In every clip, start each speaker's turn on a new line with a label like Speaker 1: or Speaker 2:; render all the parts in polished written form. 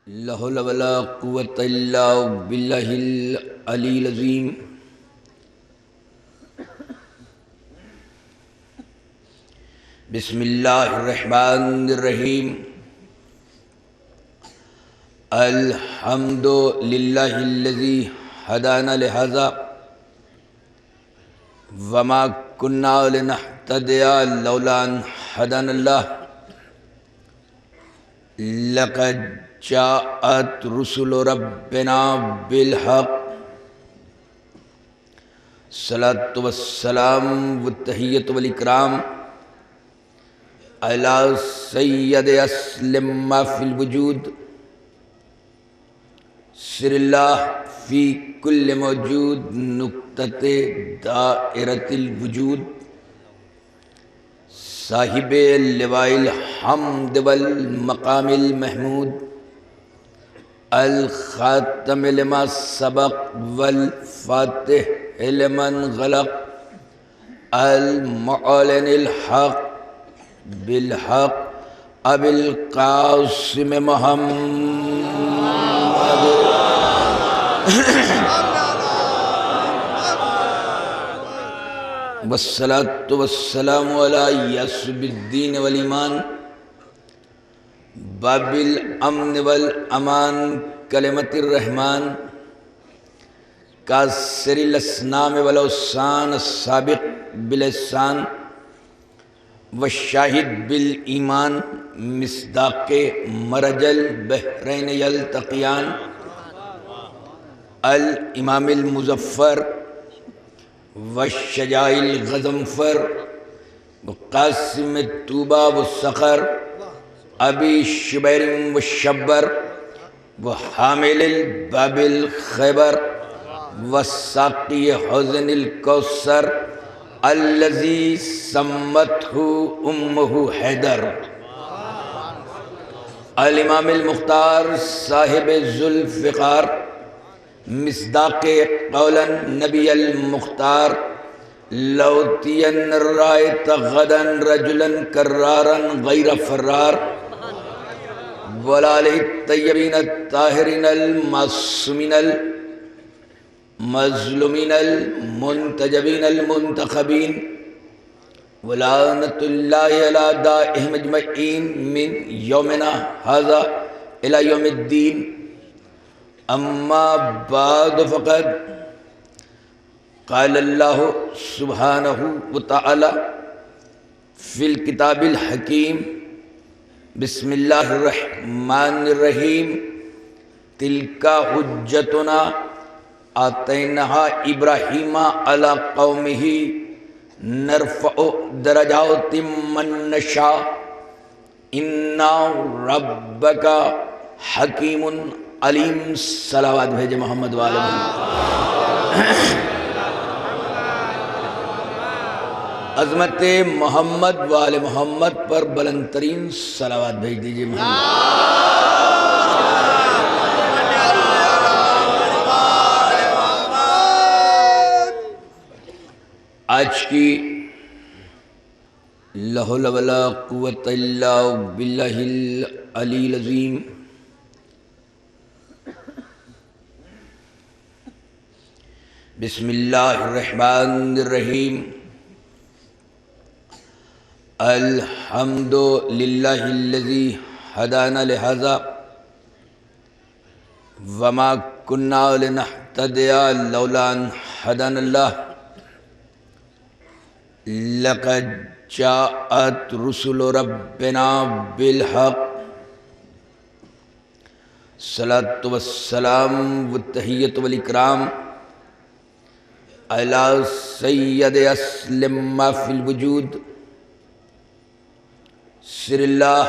Speaker 1: لا حول ولا قوة إلا بالله العلي العظيم. بسم الله الرحمن الرحيم. الحمد لله الذي هدانا لهذا وما كنا لنهتدي لولا أن هدانا الله. لقد جاءت رسل ربنا بالحق. الصلاة والسلام والتحية والإكرام على سيد أسلم ما في الوجود. سر الله في كل موجود نقطة دائرة الوجود. صاحب اللواء الحمد والمقام المحمود. الخاتم لما سبق والفاتح لمن غلق. المعلن الحق بالحق ابی القاسم محمد والصلاة والسلام على یاسب الدین والایمان باب الامن والامان کلمۃ الرحمن کاسر الاسنام والاوسان السابق باللسان والشاہد بالایمان مصداق مرج البحرین یلتقیان. الامام المظفر والشجاع الغضنفر وقاسم الطوبى والصخر ابی شبیر والشبر وحامل الباب الخیبر والساقی حوض الکوثر الذی سمته امہ حیدر. الامام المختار صاحب ذوالفقار مصداق قولا نبی المختار. لوتین الرایت غدا رجلا کرارا غیر فرار. ولا الطیبین الطاہرین المعصومین المظلومین المنتجبین المنتخبین. ولعنۃ اللہ علی دائهم اجمعین من یومنا ھذا الی یوم الدین. اما بعد فقد قال اللہ سبحانہ وتعالی فی الکتاب الحکیم. بسم اللہ الرحمن الرحیم. تلک حجتنا آتیناها ابراہیم علی قومہ نرفع درجات من نشاء ان ربک حکیم علیم. صلوات بھیجے محمد والے محمد. عظمت محمد والے محمد پر بلند ترین صلوات بھیج دیجئے محمد. آج کی لا حول ولا قوة الا باللہ العلی العظیم بسم اللہ الرحمن الرحیم. الحمد للہ الذی ہدانا لہذا وما کنا لنہتدی لولا ان ہدانا اللہ. لقد جاءت رسل ربنا بالحق. الصلاة والسلام والتحیة والإکرام على سید اسلم ما فی الوجود. سر اللہ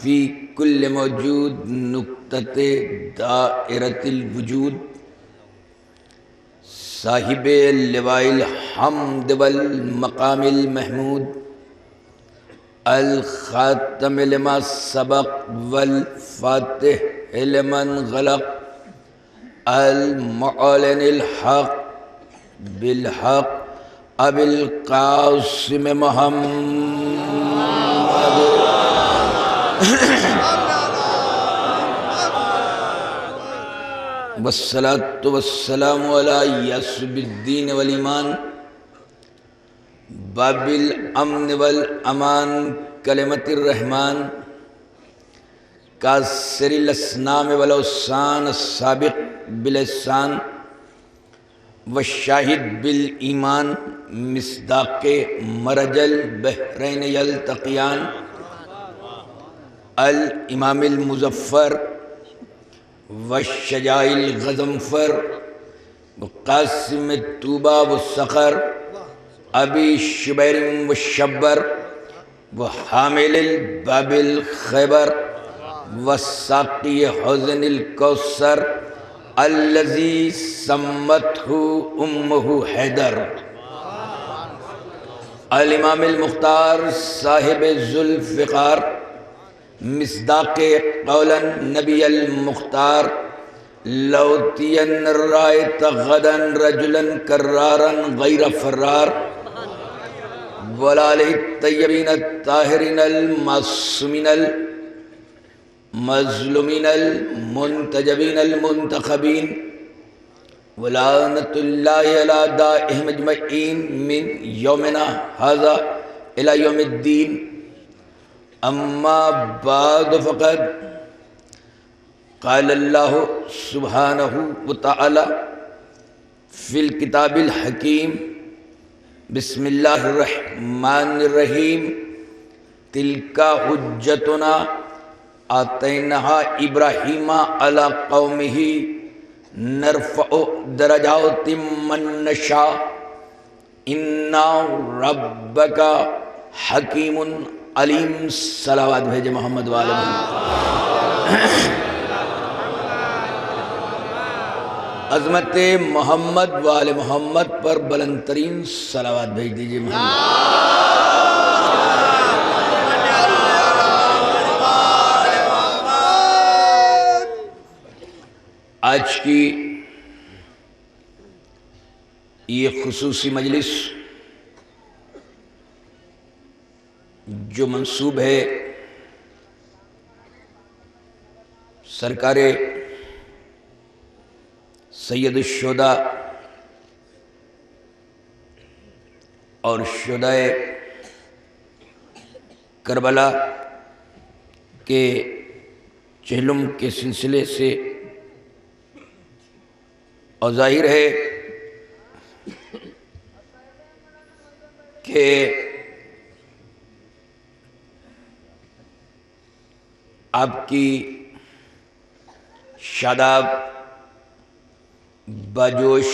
Speaker 1: فی کل موجود نقطة دائرة الوجود. صاحب اللواء الحمد والمقام المحمود. الخاتم لما سبق والفاتح لمن غلق. المعلن الحق بالحق ابی القاسم محمد والصلاة والسلام على یاسب الدین والایمان باب الامن والامان کلمت الرحمن کاسر الاسنام والاوثان السابق بالإحسان والشاہد بالایمان مصداق مرج البحرین یلتقیان الامام المظفر والشجاع الغضنفر وقاسم الطوبى والصخر ابی شبیر والشبر وحامل الباب الخیبر والساقی حوض الکوثر الذی سمته امہ حیدر الامام المختار صاحب ذوالفقار مصداق قولا نبی المختار لوتین الرائت غدا رجلا کرارا غیر فرار ولاله الطیبین الطاہرین المعصومین المظلومین المنتجبین المنتخبین ولعنۃ اللہ علی دائہم اجمعین من یومنا ھذا الی یوم الدین اما بعد فقد قال اللہ سبحانہ وتعالی فی الکتاب الحکیم بسم اللہ الرحمن الرحیم تلک حجتنا آتیناها ابراہیم علی قومہ نرفع درجات من نشاء ان ربک حکیم علیم صلوات بھیجے محمد والے عظمت محمد والے محمد پر بلند ترین صلوات بھیج دیجئے محمد۔ آج کی یہ خصوصی مجلس جو منسوب ہے سرکار سید الشہداء اور شہداء کربلا کے چہلم کے سلسلے سے اور ظاہر ہے کہ آپ کی شاداب باجوش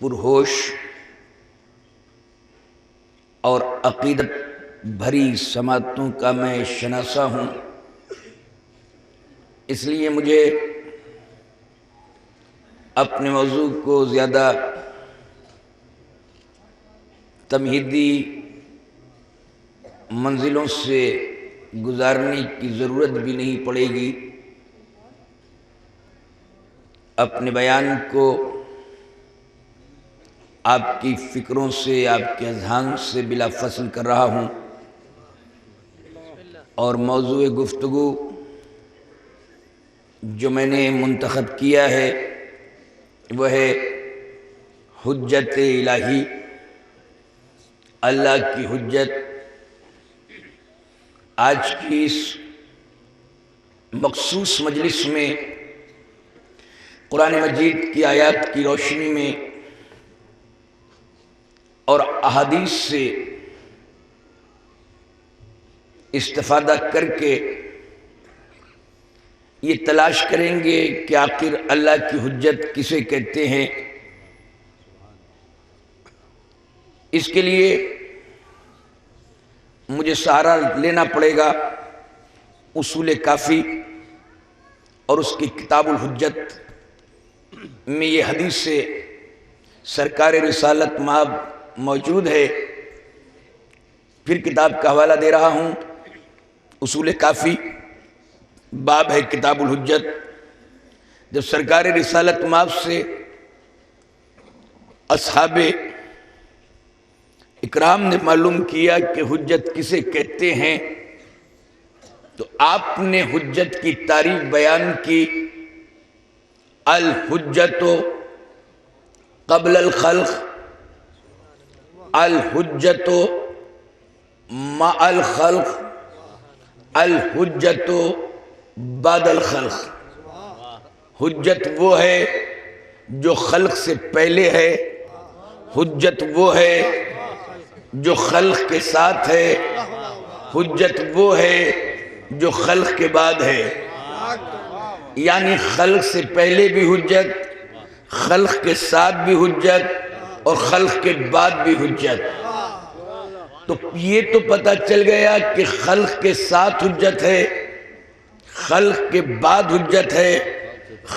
Speaker 1: پرہوش اور عقیدت بھری سماعتوں کا میں شناسہ ہوں، اس لیے مجھے اپنے موضوع کو زیادہ تمہیدی منزلوں سے گزارنے کی ضرورت بھی نہیں پڑے گی۔ اپنے بیان کو آپ کی فکروں سے، آپ کے اذہان سے بلا فصل کر رہا ہوں، اور موضوع گفتگو جو میں نے منتخب کیا ہے وہ ہے حجت الہی، اللہ کی حجت۔ آج کی اس مخصوص مجلس میں قرآن مجید کی آیات کی روشنی میں اور احادیث سے استفادہ کر کے یہ تلاش کریں گے کہ آخر اللہ کی حجت کسے کہتے ہیں۔ اس کے لیے مجھے سہارا لینا پڑے گا اصول کافی اور اس کی کتاب الحجت میں یہ حدیث سے سرکار رسالت مآب موجود ہے۔ پھر کتاب کا حوالہ دے رہا ہوں، اصول کافی باب ہے کتاب الحجت۔ جب سرکار رسالت مآب سے اصحاب اکرام نے معلوم کیا کہ حجت کسے کہتے ہیں، تو آپ نے حجت کی تعریف بیان کی الحجت قبل الخلق، الحجت مع الخلق، الحجت بعد الخلق۔ حجت وہ ہے جو خلق سے پہلے ہے، حجت وہ ہے جو خلق کے ساتھ ہے، حجت وہ ہے جو خلق کے بعد ہے۔ یعنی خلق سے پہلے بھی حجت، خلق کے ساتھ بھی حجت، اور خلق کے بعد بھی حجت۔ تو یہ تو پتہ چل گیا کہ خلق کے ساتھ حجت ہے، خلق کے بعد حجت ہے،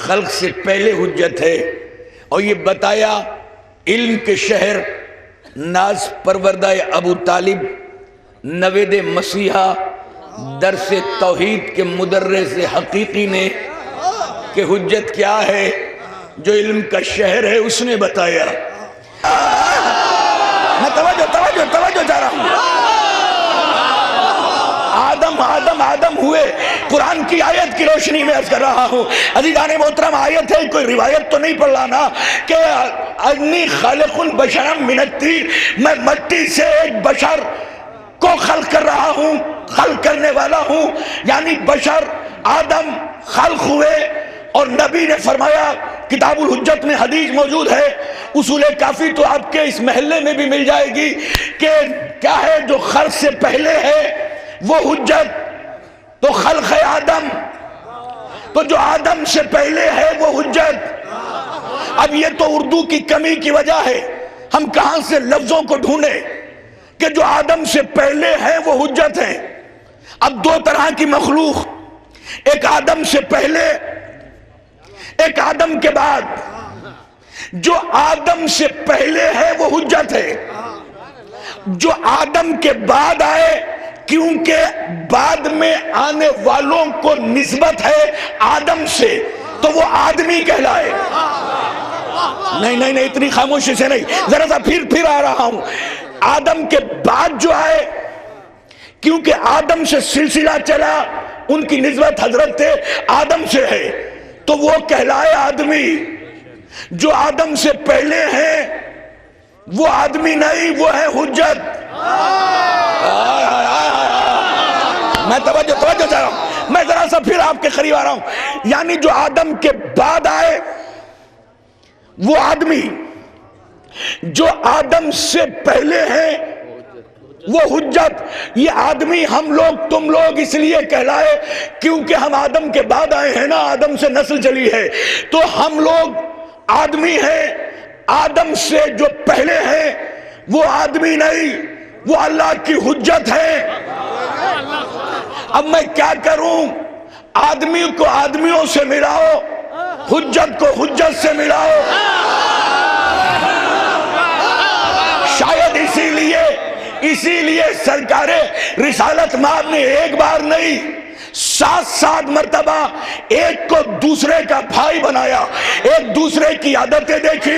Speaker 1: خلق سے پہلے حجت ہے۔ اور یہ بتایا علم کے شہر ناز پروردہ ابو طالب، نوید مسیحا، درس توحید کے مدرس حقیقی نے کہ حجت کیا ہے، جو علم کا شہر ہے اس نے بتایا۔ میں توجہ چاہ رہا ہوں۔ آدم ہوئے، قرآن کی آیت کی روشنی میں عرض کر رہا ہوں۔ عزیزان محترم، آیت ہے، کوئی روایت تو نہیں پڑھ رہا نا کہ انی خالق بشرا من الطین، میں مٹی سے ایک بشر کو خلق کر رہا ہوں، خلق کرنے والا ہوں۔ یعنی بشر آدم خلق ہوئے، اور نبی نے فرمایا، کتاب الحجت میں حدیث موجود ہے، اصول کافی تو آپ کے اس محلے میں بھی مل جائے گی، کہ کیا ہے جو خلق سے پہلے ہے وہ حجت، تو خلق ہے آدم، تو جو آدم سے پہلے ہے وہ حجت۔ اب یہ تو اردو کی کمی کی وجہ ہے، ہم کہاں سے لفظوں کو ڈھونڈیں کہ جو آدم سے پہلے ہے وہ حجت ہے۔ اب دو طرح کی مخلوق، ایک آدم سے پہلے، ایک آدم کے بعد۔ جو آدم سے پہلے ہے وہ حجت ہے، جو آدم کے بعد آئے، کیونکہ بعد میں آنے والوں کو نسبت ہے آدم سے، تو وہ آدمی کہلائے۔ نہیں اتنی خاموشی سے نہیں، ذرا سا پھر آ رہا ہوں۔ آدم کے بعد جو آئے، کیونکہ آدم سے سلسلہ چلا، ان کی نسبت حضرت آدم سے ہے، تو وہ کہلائے آدمی۔ جو آدم سے پہلے ہیں وہ آدمی نہیں، وہ ہے حجت۔ میں توجہ چاہ رہا ہوں، میں ذرا سا پھر آپ کے قریب آ رہا ہوں۔ یعنی جو آدم کے بعد آئے وہ آدمی، جو آدم سے پہلے ہیں وہ حجت۔ یہ آدمی ہم لوگ تم لوگ اس لیے کہلائے کیونکہ ہم آدم کے بعد آئے ہیں نا، آدم سے نسل چلی ہے، تو ہم لوگ آدمی ہیں۔ آدم سے جو پہلے ہیں وہ آدمی نہیں، وہ اللہ کی حجت ہے۔ اب میں کیا کروں؟ آدمی کو آدمیوں سے ملاؤ، حجت کو حجت سے ملاؤ۔ شاید اسی لیے سرکار رسالت مآب نے ایک بار نہیں 7 مرتبہ ایک کو دوسرے کا بھائی بنایا، ایک دوسرے کی عادتیں دیکھی،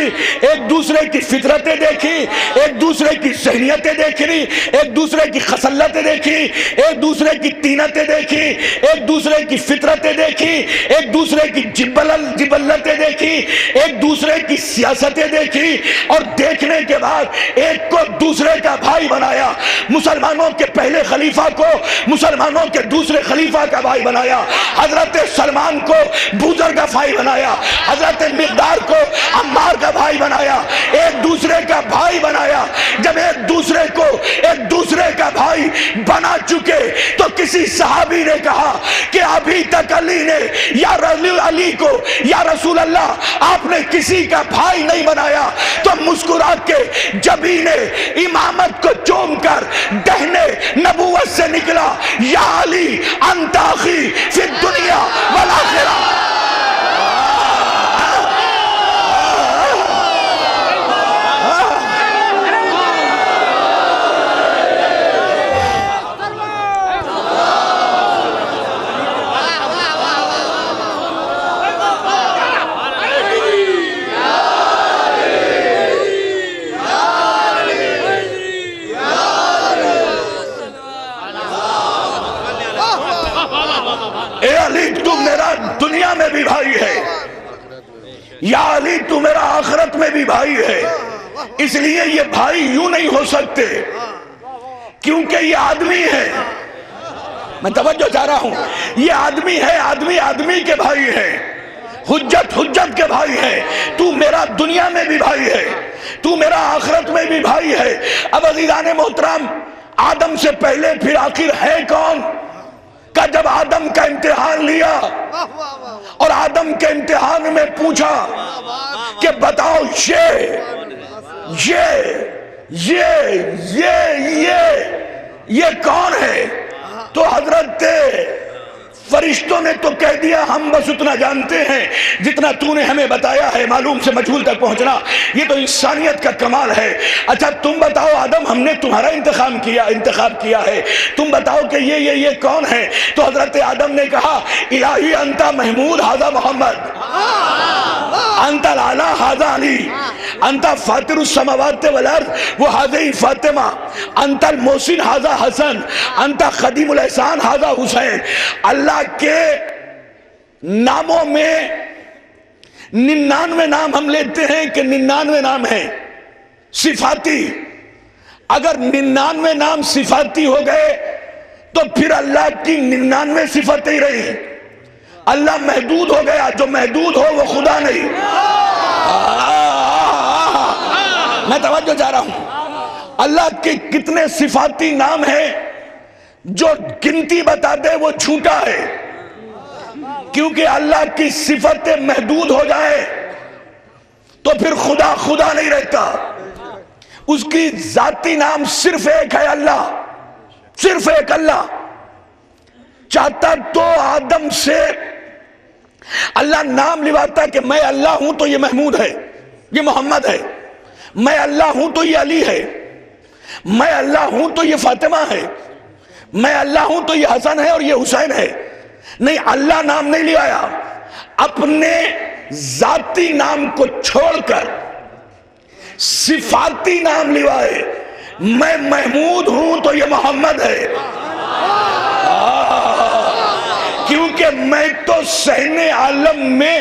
Speaker 1: ایک دوسرے کی فطرتیں دیکھی، ایک دوسرے کی ذہنیتیں دیکھی، ایک دوسرے کی خصلتیں دیکھی، ایک دوسرے کی طینتیں دیکھی، ایک دوسرے کی فطرتیں دیکھی، ایک دوسرے کی جبلتیں دیکھی، ایک دوسرے کی سیاستیں دیکھی، اور دیکھنے کے بعد ایک کو دوسرے کا بھائی بنایا۔ مسلمانوں کے پہلے خلیفہ کو مسلمانوں کے دوسرے خلیفہ کا بھائی بنایا، حضرت سلمان کو بوذر کا بھائی بنایا، حضرت مقدار کو عمار کا بھائی بنایا، ایک دوسرے کا بھائی بنایا۔ جب ایک دوسرے کو ایک دوسرے کا بھائی بنا چکے تو کسی صحابی نے کہا کہ ابھی تک علی نے علی کو یا رسول اللہ آپ نے کسی کا بھائی نہیں بنایا، تو مسکرا کے جبین امامت کو چوم کر دہنے نبوت سے نکلا، یا علی انت اخی فی الدنیا والآخرہ۔ دنیا میں بھی بھائی ہے، یا علی تو میرا آخرت میں بھی بھائی ہے، اس لیے یہ بھائی یوں نہیں ہو سکتے کیونکہ یہ آدمی ہے. میں توجہ چاہ رہا ہوں، یہ آدمی ہے، آدمی آدمی کے بھائی ہے، حجت حجت کے بھائی ہے. تو میرا دنیا میں بھی بھائی ہے، تو میرا آخرت میں بھی بھائی ہے. اب عزیزان محترم، آدم سے پہلے پھر آخر ہے کون؟ کہ جب آدم کا امتحان لیا اور آدم کے امتحان میں پوچھا کہ بتاؤ یہ کون ہے، تو حضرت فرشتوں نے تو کہہ دیا ہم بس اتنا جانتے ہیں جتنا تو نے ہمیں بتایا ہے. معلوم سے مجہول تک پہنچنا یہ تو انسانیت کا کمال ہے. اچھا تم بتاؤ آدم، ہم نے تمہارا انتخاب کیا ہے، تم بتاؤ کہ یہ کون ہے. تو حضرت آدم نے کہا الہی انتا محمود ھذا محمد، انتا العلا ھذا علی، انتا فاطر السماوات والارض وھذہ فاطمہ، انتا المحسن ھذا حسن، انتا خدیم الاحسان ھذا حسین. اللہ کے ناموں میں 99 نام ہم لیتے ہیں کہ 99 نام ہیں صفاتی. اگر 99 نام صفاتی ہو گئے تو پھر اللہ کی 99 صفتیں ہی رہی. اللہ محدود ہو گیا، جو محدود ہو وہ خدا نہیں. میں توجہ چاہ رہا ہوں، اللہ کے کتنے صفاتی نام ہیں جو گنتی بتا دے وہ جھوٹا ہے، کیونکہ اللہ کی صفتیں محدود ہو جائے تو پھر خدا نہیں رہتا. اس کی ذاتی نام صرف ایک ہے، اللہ، صرف ایک اللہ. چاہتا تو آدم سے اللہ نام لواتا کہ میں اللہ ہوں تو یہ محمود ہے، یہ محمد ہے، میں اللہ ہوں تو یہ علی ہے، میں اللہ ہوں تو یہ فاطمہ ہے، میں اللہ ہوں تو یہ حسن ہے اور یہ حسین ہے. نہیں، اللہ نام نہیں لیا، اپنے ذاتی نام کو چھوڑ کر صفاتی نام لیوائے. میں محمود ہوں تو یہ محمد ہے، کیونکہ میں تو صحن عالم میں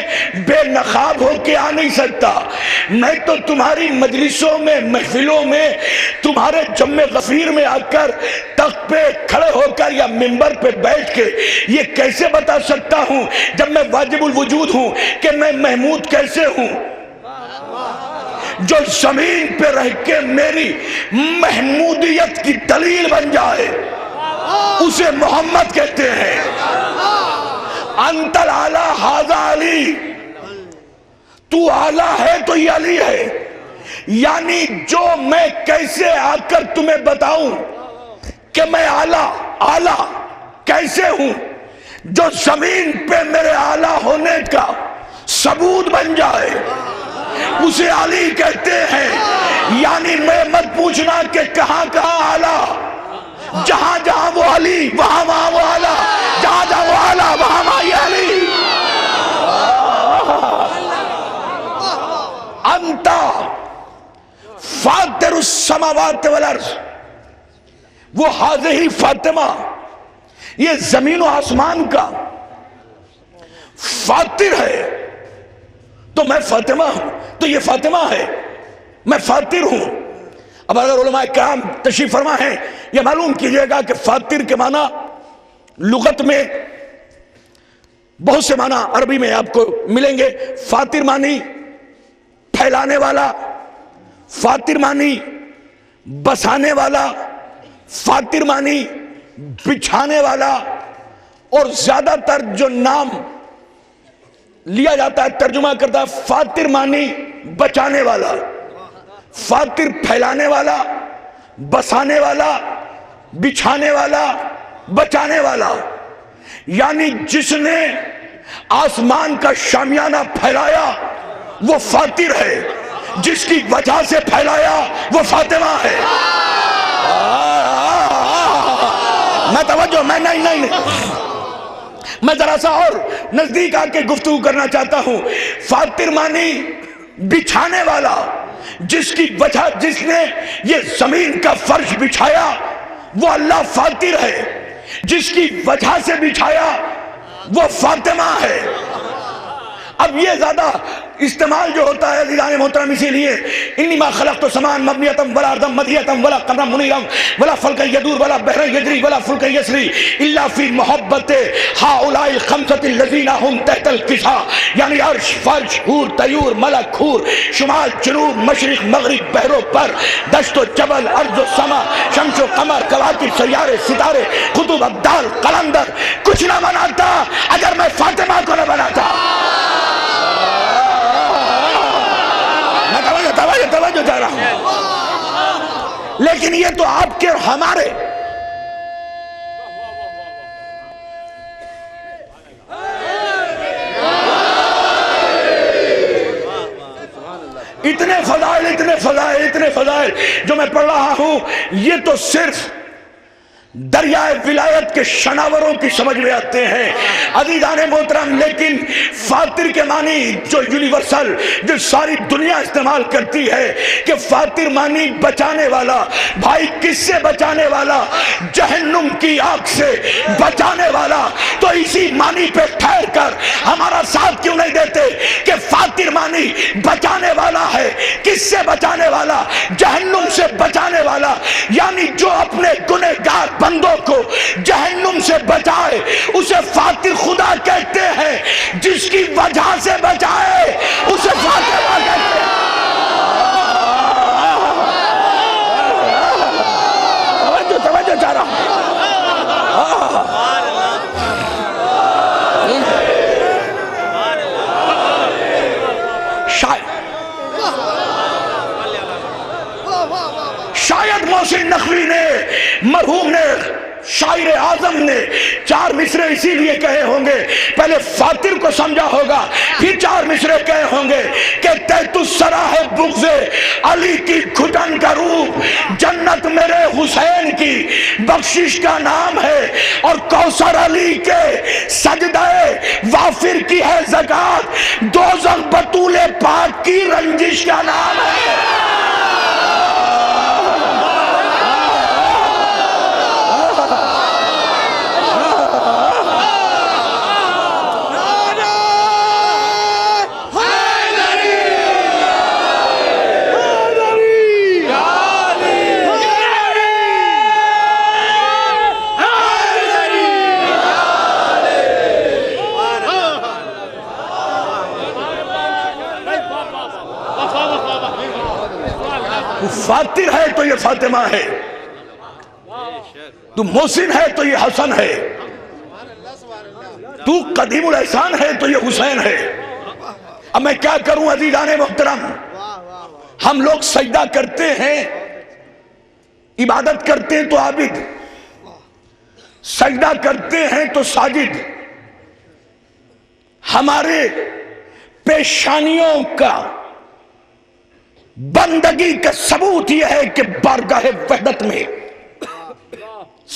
Speaker 1: بے نقاب ہو کے آ نہیں سکتا. میں تو تمہاری مجلسوں میں، محفلوں میں، تمہارے جم غفیر میں آ کر تخت پہ کھڑے ہو کر یا منبر پہ بیٹھ کے یہ کیسے بتا سکتا ہوں جب میں واجب الوجود ہوں کہ میں محمود کیسے ہوں. جو زمین پہ رہ کے میری محمودیت کی دلیل بن جائے اسے محمد کہتے ہیں. انت العلا ھذا علی، تو اعلیٰ ہے تو یہ علی ہے. یعنی جو میں کیسے آ کر تمہیں بتاؤں کہ میں اعلیٰ کیسے ہوں، جو زمین پہ میرے اعلیٰ ہونے کا ثبوت بن جائے اسے علی کہتے ہیں. یعنی میں مت پوچھنا کہ کہاں اعلیٰ، جہاں جہاں وہ علی وہاں وہ اعلیٰ، جہاں جہاں وہ اعلیٰ وہاں یہ علی. انتا فاطر السماوات والارض، وہ ھذہ فاطمہ، یہ زمین و آسمان کا فاطر ہے. تو میں فاطمہ ہوں تو یہ فاطمہ ہے، میں فاطر ہوں. اب اگر علماء کرام تشریف فرما ہیں، یہ معلوم کیجئے گا کہ فاطر کے معنی لغت میں بہت سے معنی عربی میں آپ کو ملیں گے. فاطر معنی پھیلانے والا، فاطر معنی بسانے والا، فاطر معنی بچھانے والا، اور زیادہ تر جو نام لیا جاتا ہے ترجمہ کرتا ہے فاطر معنی بچانے والا، فاطر پھیلانے والا، بسانے والا، بچھانے والا، بچانے والا. یعنی جس نے آسمان کا شامیانہ پھیلایا وہ فاطر ہے، جس کی وجہ سے پھیلایا وہ فاطمہ ہے. میں توجہ، میں نہیں میں ذرا سا اور نزدیک آ کے گفتگو کرنا چاہتا ہوں. فاطر معنی بچھانے والا، جس کی وجہ، جس نے یہ زمین کا فرش بچھایا وہ اللہ فاطر ہے، جس کی وجہ سے بچھایا وہ فاطمہ ہے. اب یہ زیادہ استعمال جو ہوتا ہے عزیزان محترم، اسی لیے انما خلقت السماء مبنیۃ ولا ارضا مدحیۃ ولا قمرا منیرا ولا فلکا یدور ولا بحرا یجری ولا فلکا یسری الا فی محبت ہؤلاء الخمسۃ الذین هم تحت القصا، یعنی عرش، فرش، حور، طیور، ملک، حور، شمال، جنوب، مشرق، مغرب، بحر و بر، دشت و جبل، ارض و سما، شمس و قمر، کواکب، سیارے، ستارے، قطب، ابدال، قلندر، کچھ نہ بناتا اگر میں فاطمہ کو نہ بناتا۔ توجہ جا رہا ہوں، لیکن یہ تو آپ کے اور ہمارے اتنے فضائل، اتنے فضائل، اتنے فضائل جو میں پڑھ رہا ہوں، یہ تو صرف دریائے ولایت کے شناوروں کی سمجھ میں آتے ہیں عزیزان محترم، لیکن فاتر کے معنی جو یونیورسل، جو ساری دنیا استعمال کرتی ہے کہ فاتر معنی بچانے والا۔ بھائی کس سے بچانے والا؟ جہنم کی آگ سے بچانے والا۔ تو اسی معنی پہ ٹھہر کر ہمارا ساتھ کیوں نہیں دیتے کہ فاتر معنی بچانے والا ہے۔ کس سے بچانے والا؟ جہنم سے بچانے والا، یعنی جو اپنے گنہگار بندوں کو جہنم سے بچائے اسے فاتر خدا کہتے ہیں، جس کی وجہ سے بچائے اسے فاتر کہتے ہیں۔ توجہ چاہ رہا شاید محسن نقوی نے، مرحوم نے، شاعر اعظم نے 4 مصرے اسی لیے کہے ہوں گے، پہلے فاتر کو سمجھا ہوگا، پھر 4 مصرے کہے ہوں گے کہ تحت الثری ہے بغض علی کی گھٹن کا روپ، جنت میرے حسین کی بخشش کا نام ہے، اور کوثر علی کے سجدہ وافر کی ہے زکات، دوزخ بطول پاک کی رنجش کا نام ہے۔ فاتر ہے تو یہ فاطمہ ہے، تو محسن ہے تو یہ حسن ہے، تو قدیم الاحسان ہے تو یہ حسین ہے۔ اب میں کیا کروں عزیزان محترم، ہم لوگ سجدہ کرتے ہیں، عبادت کرتے ہیں تو عابد، سجدہ کرتے ہیں تو ساجد۔ ہمارے پیشانیوں کا بندگی کا ثبوت یہ ہے کہ بارگاہ وحدت میں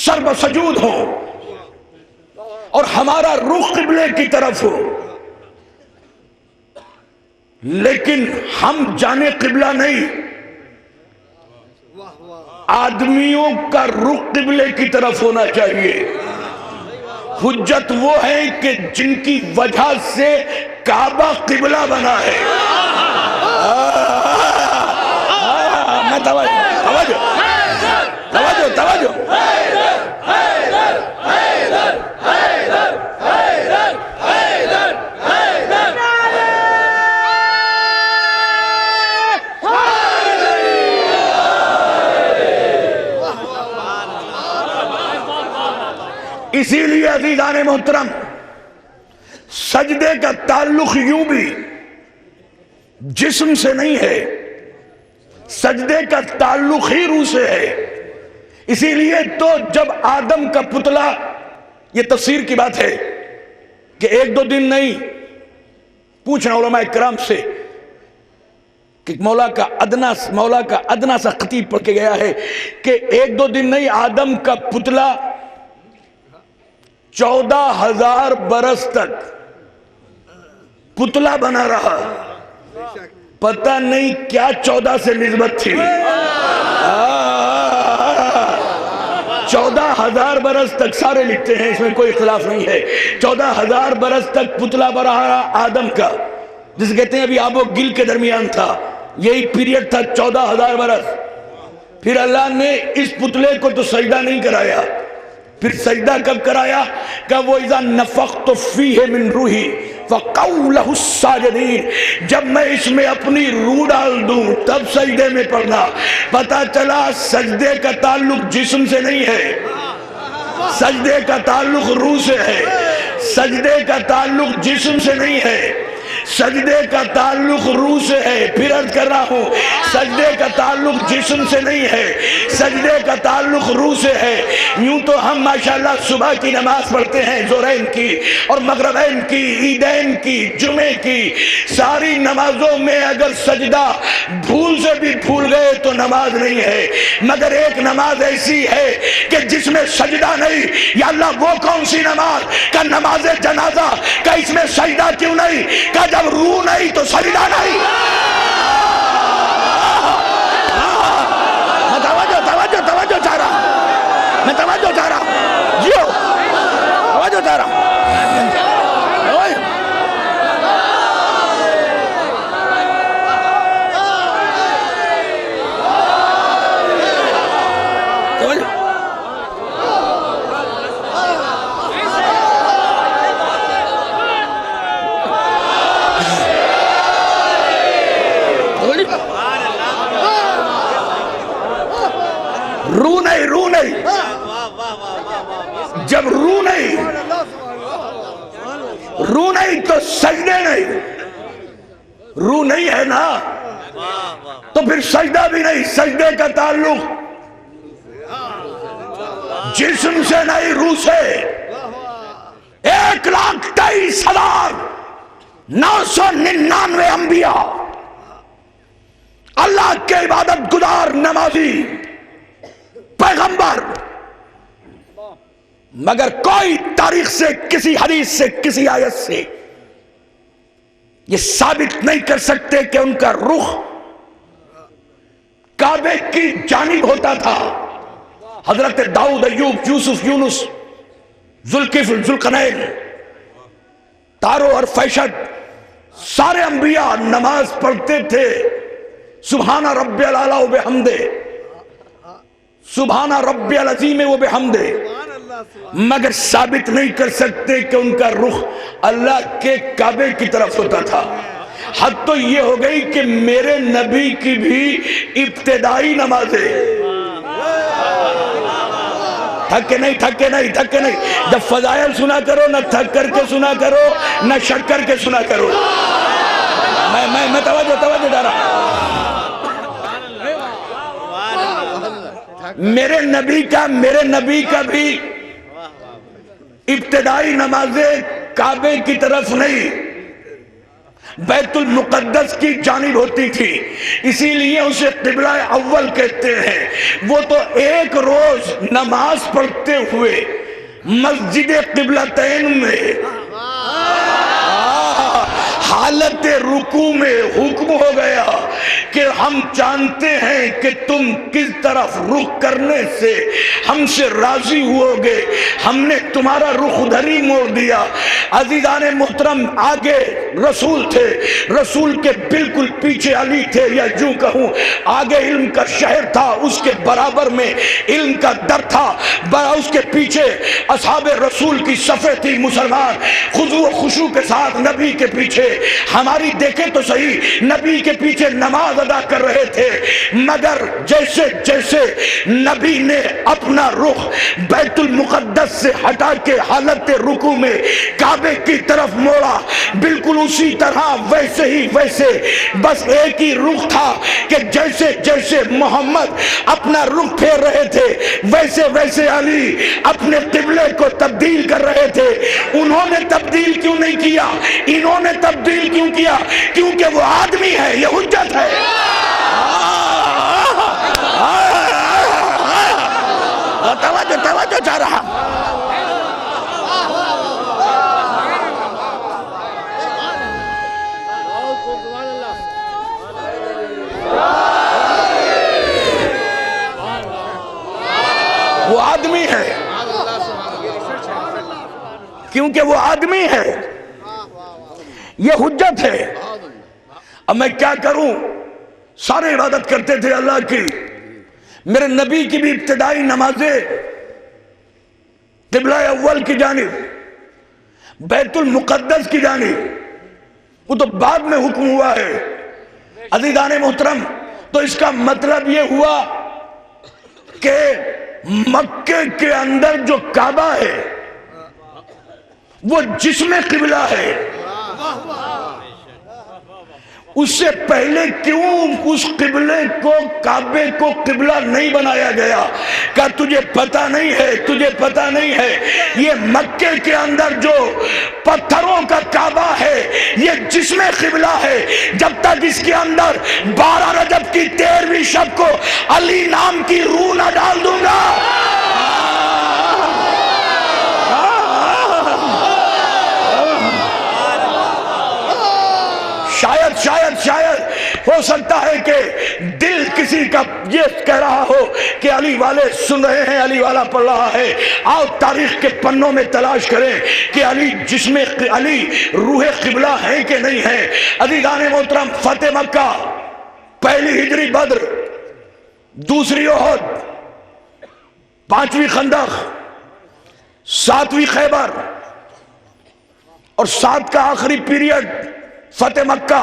Speaker 1: سر بسجود ہو اور ہمارا رخ قبلے کی طرف ہو، لیکن ہم جانے قبلہ نہیں، آدمیوں کا رخ قبلے کی طرف ہونا چاہیے۔ حجت وہ ہے کہ جن کی وجہ سے کعبہ قبلہ بنا ہے۔ توجہ توجہ توجہ اسی لیے عزیزان محترم، سجدے کا تعلق یوں بھی جسم سے نہیں ہے، سجدے کا تعلق ہی روح سے ہے۔ اسی لیے تو جب آدم کا پتلا، یہ تفسیر کی بات ہے کہ 1-2 دن نہیں، پوچھنا علماء کرام سے کہ مولا کا ادنا سا خطیب پڑھ کے گیا ہے کہ 1-2 دن نہیں، آدم کا پتلا 14,000 برس تک پتلا بنا رہا، پتہ نہیں کیا 14 سے نسبت تھی۔ 14,000 برس تک، سارے لکھتے ہیں، اس میں کوئی اختلاف نہیں ہے، 14,000 برس تک پتلا بنا رہا آدم کا۔ جسے کہتے ہیں ابھی آب و گل کے درمیان تھا، یہی پیریڈ تھا 14,000 برس. پھر اللہ نے اس پتلے کو تو سجدہ نہیں کرایا. پھر سجدہ کب کرایا؟ کہ وَإِذَا نَفَخْتُ فِيهِ مِن رُوحِي فَقَعُوا لَهُ السَّاجِدِينَ. جب میں اس میں اپنی روح ڈال دوں تب سجدے میں پڑھنا. پتہ چلا سجدے کا تعلق جسم سے نہیں ہے، سجدے کا تعلق روح سے ہے. سجدے کا تعلق جسم سے نہیں ہے، سجدے کا تعلق روح سے ہے. پھر عرض کر رہا ہوں، سجدے کا تعلق جسم سے نہیں ہے، سجدے کا تعلق روح سے ہے. یوں تو ہم ماشاءاللہ صبح کی نماز پڑھتے ہیں، ظہرین کی اور مغربین کی، عیدین کی، جمعے کی، ساری نمازوں میں اگر سجدہ بھول سے بھی بھول گئے تو نماز نہیں ہے. مگر ایک نماز ایسی ہے کہ جس میں سجدہ نہیں. یا اللہ وہ کون سی نماز؟ کہ نماز جنازہ. کہ اس میں سجدہ کیوں نہیں؟ کہ جب روح نہیں تو سجدہ نہیں. میں توجہ چاہ رہا ہوں، میں توجہ چاہ رہا ہوں، جیو توجہ چاہ رہا ہوں. روح نہیں. جب روح نہیں تو سجدے نہیں. روح نہیں ہے نا تو پھر سجدہ بھی نہیں. سجدے کا تعلق جسم سے نہیں، روح سے. 1,23,999 انبیاء اللہ کے عبادت گزار نمازی پیغمبر، مگر کوئی تاریخ سے، کسی حدیث سے، کسی آیت سے یہ ثابت نہیں کر سکتے کہ ان کا رخ کعبے کی جانب ہوتا تھا. حضرت داؤد، ایوب، یوسف، یونس، ذوالکفل، ذوالقرنین، تارو اور فیشت، سارے انبیاء نماز پڑھتے تھے سبحان ربی العلیٰ و بحمدہ، سبحان ربی العظیم و بحمدہ، مگر ثابت نہیں کر سکتے کہ ان کا رخ اللہ کے کعبے کی طرف ہوتا تھا. حد تو یہ ہو گئی کہ میرے نبی کی بھی ابتدائی نمازیں تھکے نہیں. جب فضائل سنا کرو نہ تھک کر کے سنا کرو نہ شک کر کے سنا کرو. میں توجہ جا رہا ہوں. میرے نبی کا بھی ابتدائی نمازیں کعبے کی طرف نہیں، بیت المقدس کی جانب ہوتی تھی. اسی لیے اسے قبلہ اول کہتے ہیں. وہ تو ایک روز نماز پڑھتے ہوئے مسجد قبلتین میں حالت رکوع میں حکم ہو گیا کہ ہم جانتے ہیں کہ تم کس طرف رخ کرنے سے ہم سے راضی ہوگے، ہم نے تمہارا رخ ادھر ہی موڑ دیا. عزیزان محترم، آگے رسول تھے، رسول کے بالکل پیچھے علی تھے، یا یوں کہوں آگے علم کا شہر تھا، اس کے برابر میں علم کا در تھا، اس کے پیچھے اصحاب رسول کی صفیں تھی. مسلمان خضوع و خشوع کے ساتھ نبی کے پیچھے، ہماری دیکھیں تو صحیح، نبی کے پیچھے نماز ادا کر رہے تھے. مگر جیسے جیسے نبی نے اپنا رخ بیت المقدس سے ہٹا کے حالت رکوع میں کعبے کی طرف موڑا، بالکل اسی طرح ویسے بس ایک ہی رخ تھا کہ جیسے جیسے محمد اپنا رخ پھیر رہے تھے ویسے علی اپنے قبلے کو تبدیل کر رہے تھے. انہوں نے تبدیل کیوں نہیں کیا؟ انہوں نے تبدیل کیوں کیا؟ کیونکہ وہ آدمی ہے، یہ حجت ہے. توجہ چاہ رہا. وہ آدمی ہے، کیونکہ وہ آدمی ہے، یہ حجت ہے. اب میں کیا کروں؟ سارے عبادت کرتے تھے اللہ کی، میرے نبی کی بھی ابتدائی نمازیں قبلہ اول کی جانب، بیت المقدس کی جانب، وہ تو بعد میں حکم ہوا ہے۔ عزیزان محترم، تو اس کا مطلب یہ ہوا کہ مکے کے اندر جو کعبہ ہے وہ جسم قبلہ ہے، اس سے پہلے کیوں اس قبلے کو، کعبے کو قبلہ نہیں بنایا گیا؟ کہ تجھے پتہ نہیں ہے، تجھے پتہ نہیں ہے، یہ مکے کے اندر جو پتھروں کا کعبہ ہے یہ جسم قبلہ ہے۔ جب تک اس کے اندر 12 رجب کی 13ویں شب کو علی نام کی روح نہ ڈال دوں گا، شاید ہو سکتا ہے کہ دل کسی کا یہ کہہ رہا ہو کہ علی والے سن رہے ہیں، علی والا پڑھ رہا ہے، آؤ تاریخ کے پنوں میں تلاش کریں کہ علی روح قبلہ ہے کہ نہیں ہے۔ عزیزان محترم، فتح مکہ، پہلی ہجری بدر، دوسری احد، 5ویں خندق، 7ویں خیبر اور 7 کا آخری پیریڈ فتح مکہ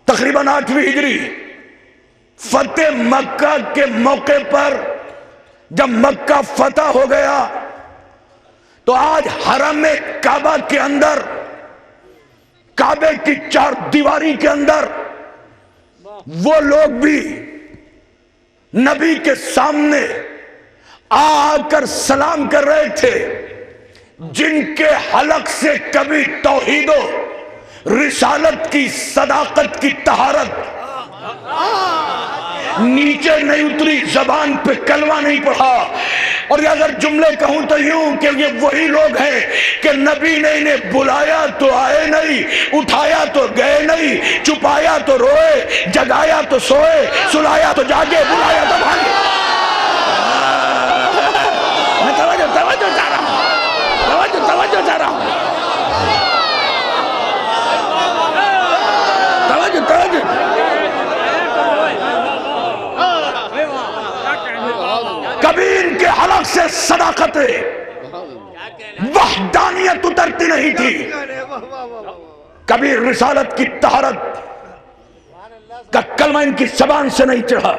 Speaker 1: تقریباً 8ویں ہجری۔ فتح مکہ کے موقع پر جب مکہ فتح ہو گیا تو آج حرم کعبہ کے اندر، کعبے کی 4 دیواری کے اندر وہ لوگ بھی نبی کے سامنے آ کر سلام کر رہے تھے جن کے حلق سے کبھی توحید و رسالت کی، صداقت کی طہارت نیچے نہیں اتری، زبان پہ کلمہ نہیں پڑھا۔ اور اگر جملے کہوں تو یوں کہ یہ وہی لوگ ہیں کہ نبی نے انہیں بلایا تو آئے نہیں، اٹھایا تو گئے نہیں، چھپایا تو روئے، جگایا تو سوئے، سلایا تو جاگے، بلایا تو بھاگے۔ میں توجہ چاہ رہا ہوں، توجہ چاہ رہا ہوں، کبھی ان کے حلق سے صداقت وحدانیت اترتی نہیں تھی، کبھی رسالت کی طہارت کا کلمہ ان کی زبان سے نہیں چڑھا۔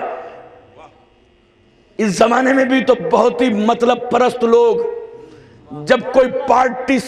Speaker 1: اس زمانے میں بھی تو بہت ہی مطلب پرست لوگ جب کوئی پارٹی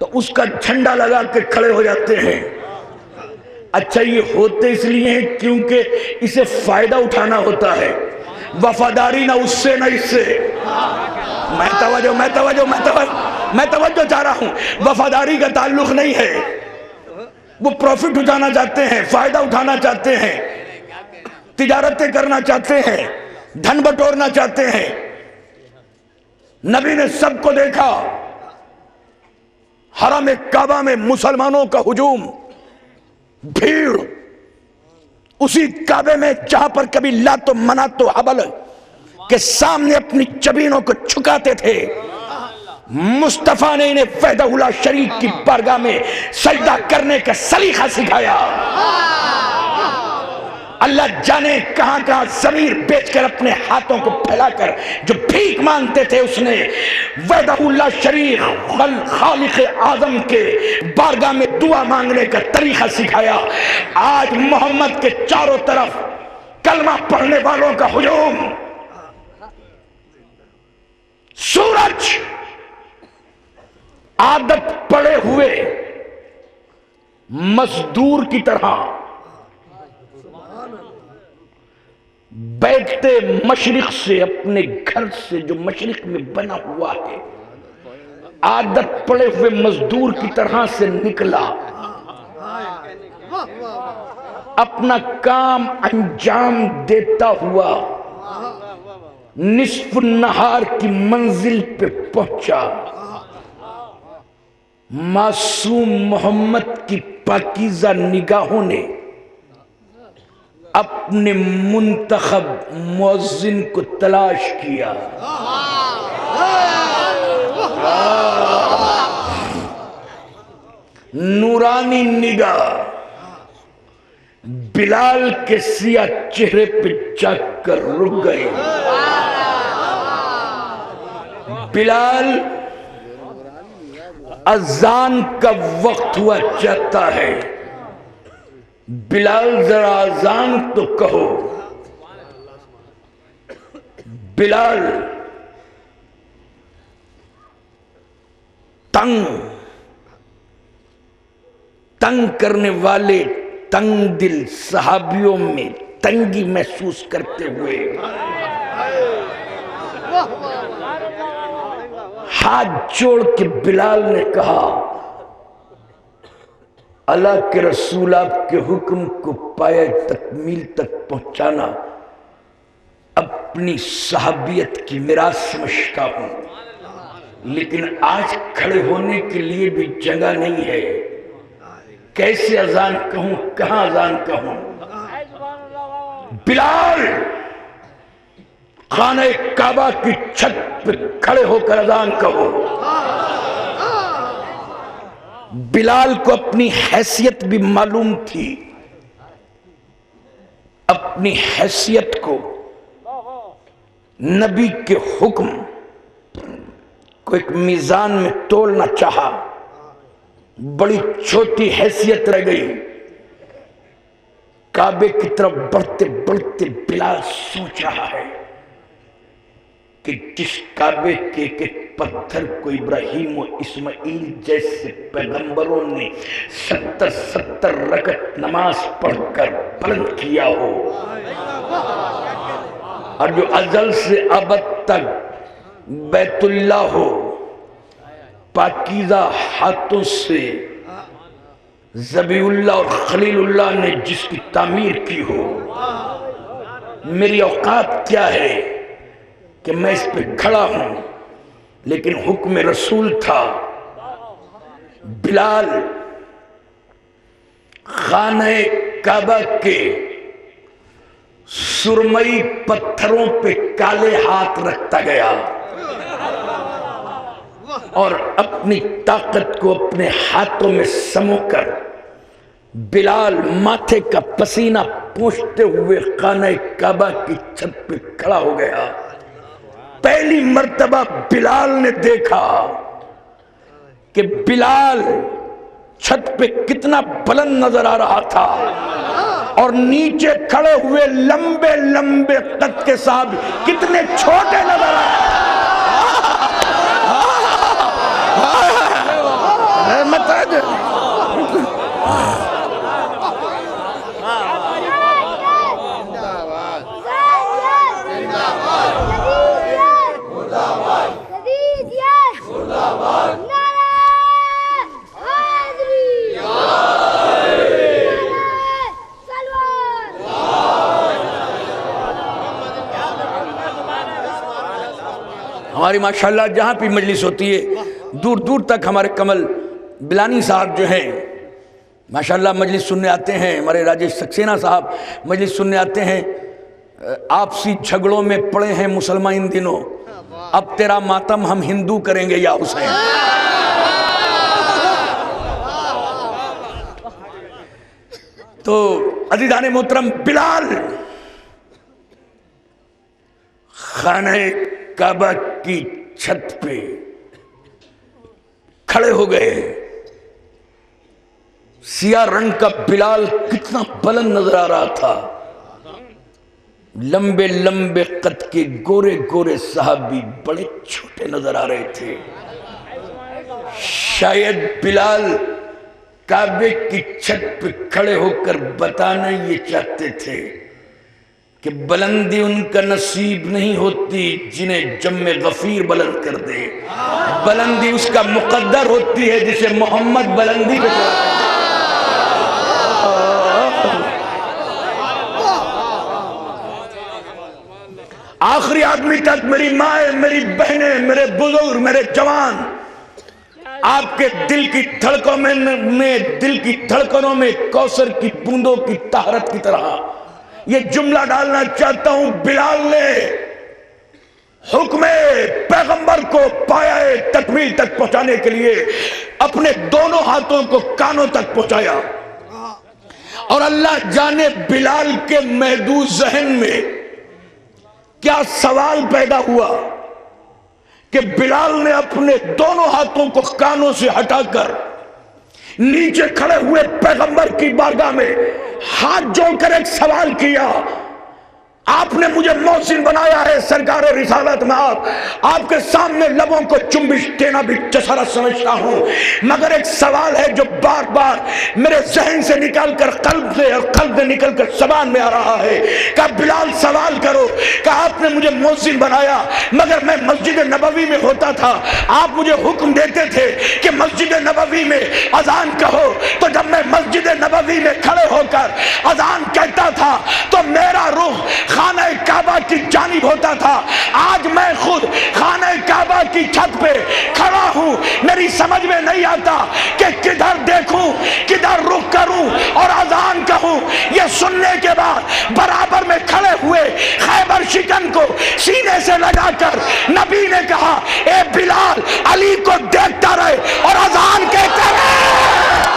Speaker 1: تو اس کا جھنڈا لگا کے کھڑے ہو جاتے ہیں۔ اچھا، یہ ہوتے اس لیے ہیں کیونکہ اسے فائدہ اٹھانا ہوتا ہے، وفاداری نہ اس سے نہ اس سے۔ میں توجہ چاہ رہا ہوں، وفاداری کا تعلق نہیں ہے، وہ پروفٹ اٹھانا چاہتے ہیں، فائدہ اٹھانا چاہتے ہیں، تجارتیں کرنا چاہتے ہیں، دھن بٹورنا چاہتے ہیں۔ نبی نے سب کو دیکھا، حرم کعبہ میں مسلمانوں کا ہجوم، بھیڑ، اسی کعبے میں جہاں پر کبھی لات و منات و حبل کے سامنے اپنی جبینوں کو چھکاتے تھے، مصطفیٰ نے انہیں وحدہ لا شریک کی بارگاہ میں سجدہ کرنے کا سلیقہ سکھایا۔ اللہ جانے کہاں کہاں ضمیر بیچ کر اپنے ہاتھوں کو پھیلا کر جو بھیک مانگتے تھے، اس نے وحدہ لا شریک خالق اعظم کے بارگاہ میں دعا مانگنے کا طریقہ سکھایا۔ آج محمد کے چاروں طرف کلمہ پڑھنے والوں کا ہجوم، سورج عادت پڑے ہوئے مزدور کی طرح بیٹھتے مشرق سے، اپنے گھر سے جو مشرق میں بنا ہوا ہے، عادت پڑے ہوئے مزدور کی طرح سے نکلا، اپنا کام انجام دیتا ہوا نصف نہار کی منزل پہ پہنچا۔ معصوم محمد کی پاکیزہ نگاہوں نے اپنے منتخب مؤذن کو تلاش کیا۔ نورانی نگاہ بلال کے سیاہ چہرے پہ جا کر رک گئے۔ بلال اذان کا وقت ہوا چاہتا ہے، بلال ذرا اذان تو کہو۔ بلال تنگ کرنے والے تنگ دل صحابیوں میں تنگی محسوس کرتے ہوئے ہاتھ جوڑ کے بلال نے کہا، اللہ کے رسول آپ کے حکم کو پایہ تکمیل تک پہنچانا اپنی صحابیت کی میراث سمجھتا ہوں، لیکن آج کھڑے ہونے کے لیے بھی جگہ نہیں ہے، کیسے اذان کہوں، کہاں اذان کہوں؟ بلال خانہ کعبہ کی چھت پہ کھڑے ہو کر اذان کہو۔ بلال کو اپنی حیثیت بھی معلوم تھی، اپنی حیثیت کو، نبی کے حکم کو ایک میزان میں تولنا چاہا، بڑی چھوٹی حیثیت رہ گئی۔ کعبے کی طرف بڑھتے بڑھتے بلال سوچ رہا ہے کہ جس کعبے کے ایک پتھر کو ابراہیم و اسماعیل جیسے پیغمبروں نے 70 رکعت نماز پڑھ کر بلند کیا ہو، اور جو ازل سے ابد تک بیت اللہ ہو، پاکیزہ ہاتھوں سے ذبیح اللہ اور خلیل اللہ نے جس کی تعمیر کی ہو، میری اوقات کیا ہے کہ میں اس پہ کھڑا ہوں، لیکن حکم رسول تھا۔ بلال خانہ کعبہ کے سرمئی پتھروں پہ کالے ہاتھ رکھتا گیا اور اپنی طاقت کو اپنے ہاتھوں میں سمو کر بلال ماتھے کا پسینہ پوچھتے ہوئے خانہ کعبہ کی چھت پہ کھڑا ہو گیا۔ پہلی مرتبہ بلال نے دیکھا کہ بلال چھت پہ کتنا بلند نظر آ رہا تھا، اور نیچے کھڑے ہوئے لمبے لمبے قد کے صحابی کتنے چھوٹے نظر آ رہے۔ ہماری ماشاءاللہ جہاں بھی مجلس ہوتی ہے، دور دور تک ہمارے کمل بلانی صاحب جو ہیں ماشاءاللہ مجلس سننے آتے ہیں، ہمارے راجیش سکسینہ صاحب مجلس سننے آتے ہیں۔ آپسی جھگڑوں میں پڑے ہیں مسلمان ان دنوں، اب تیرا ماتم ہم ہندو کریں گے یا حسین۔ تو عزیزان محترم، بلال خانہ کعبہ کی چھت پہ کھڑے ہو گئے۔ سیاہ رنگ کا بلال کتنا بلند نظر آ رہا تھا، لمبے لمبے قد کے گورے گورے صحابی بڑے چھوٹے نظر آ رہے تھے۔ شاید بلال کعبے کی چھت پہ کھڑے ہو کر بتانا یہ چاہتے تھے کہ بلندی ان کا نصیب نہیں ہوتی جنہیں جم غفیر بلند کر دے، بلندی اس کا مقدر ہوتی ہے جسے محمد بلندی پہ چڑھا دے۔ آخری آدمی تک میری مائیں، میری بہنیں، میرے بزرگ، میرے جوان، آپ کے دل کی دھڑکنوں میں کوثر کی بوندوں کی طہارت کی طرح یہ جملہ ڈالنا چاہتا ہوں، بلال نے حکم پیغمبر کو پایہ تکمیل تک پہنچانے کے لیے اپنے دونوں ہاتھوں کو کانوں تک پہنچایا. اور اللہ جانے بلال کے محدود ذہن میں کیا سوال پیدا ہوا کہ بلال نے اپنے دونوں ہاتھوں کو کانوں سے ہٹا کر نیچے کھڑے ہوئے پیغمبر کی بارگاہ میں ہاتھ جوڑ کر ایک سوال کیا. آپ نے مجھے محسن بنایا ہے سرکار رسالت میں، آپ کے سامنے لبوں کو چنبش دینا بھی جسارت سمجھتا ہوں، مگر ایک سوال ہے جو بار بار میرے ذہن سے نکل کر قلب سے اور قلب سے نکل کر زبان میں آ رہا ہے. کہا بلال سوال کرو. کہا آپ نے مجھے محسن بنایا مگر میں مسجد نبوی میں ہوتا تھا، آپ مجھے حکم دیتے تھے کہ مسجد نبوی میں اذان کہو، تو جب میں مسجد نبوی میں کھڑے ہو کر اذان کہتا تھا تو میرا رخ خانہ کعبہ کی جانب ہوتا تھا. آج میں خود خانہ کعبہ کی چھت پہ کھڑا ہوں، میری سمجھ میں نہیں آتا کہ کدھر دیکھوں کدھر رخ کروں اور اذان کہوں. یہ سننے کے بعد برابر میں کھڑے ہوئے خیبر شکن کو سینے سے لگا کر نبی نے کہا اے بلال علی کو دیکھتا رہے اور اذان کہتا رہے.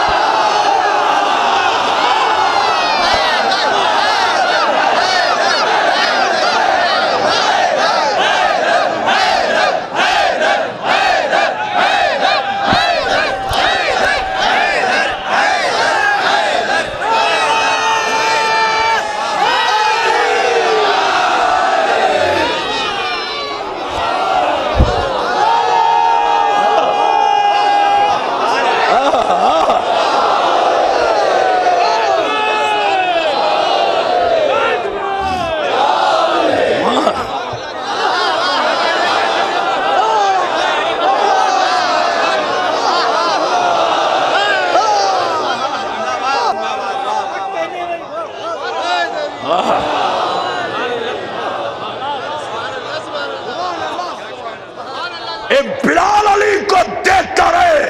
Speaker 1: بلال علی کو دیکھتا رہے.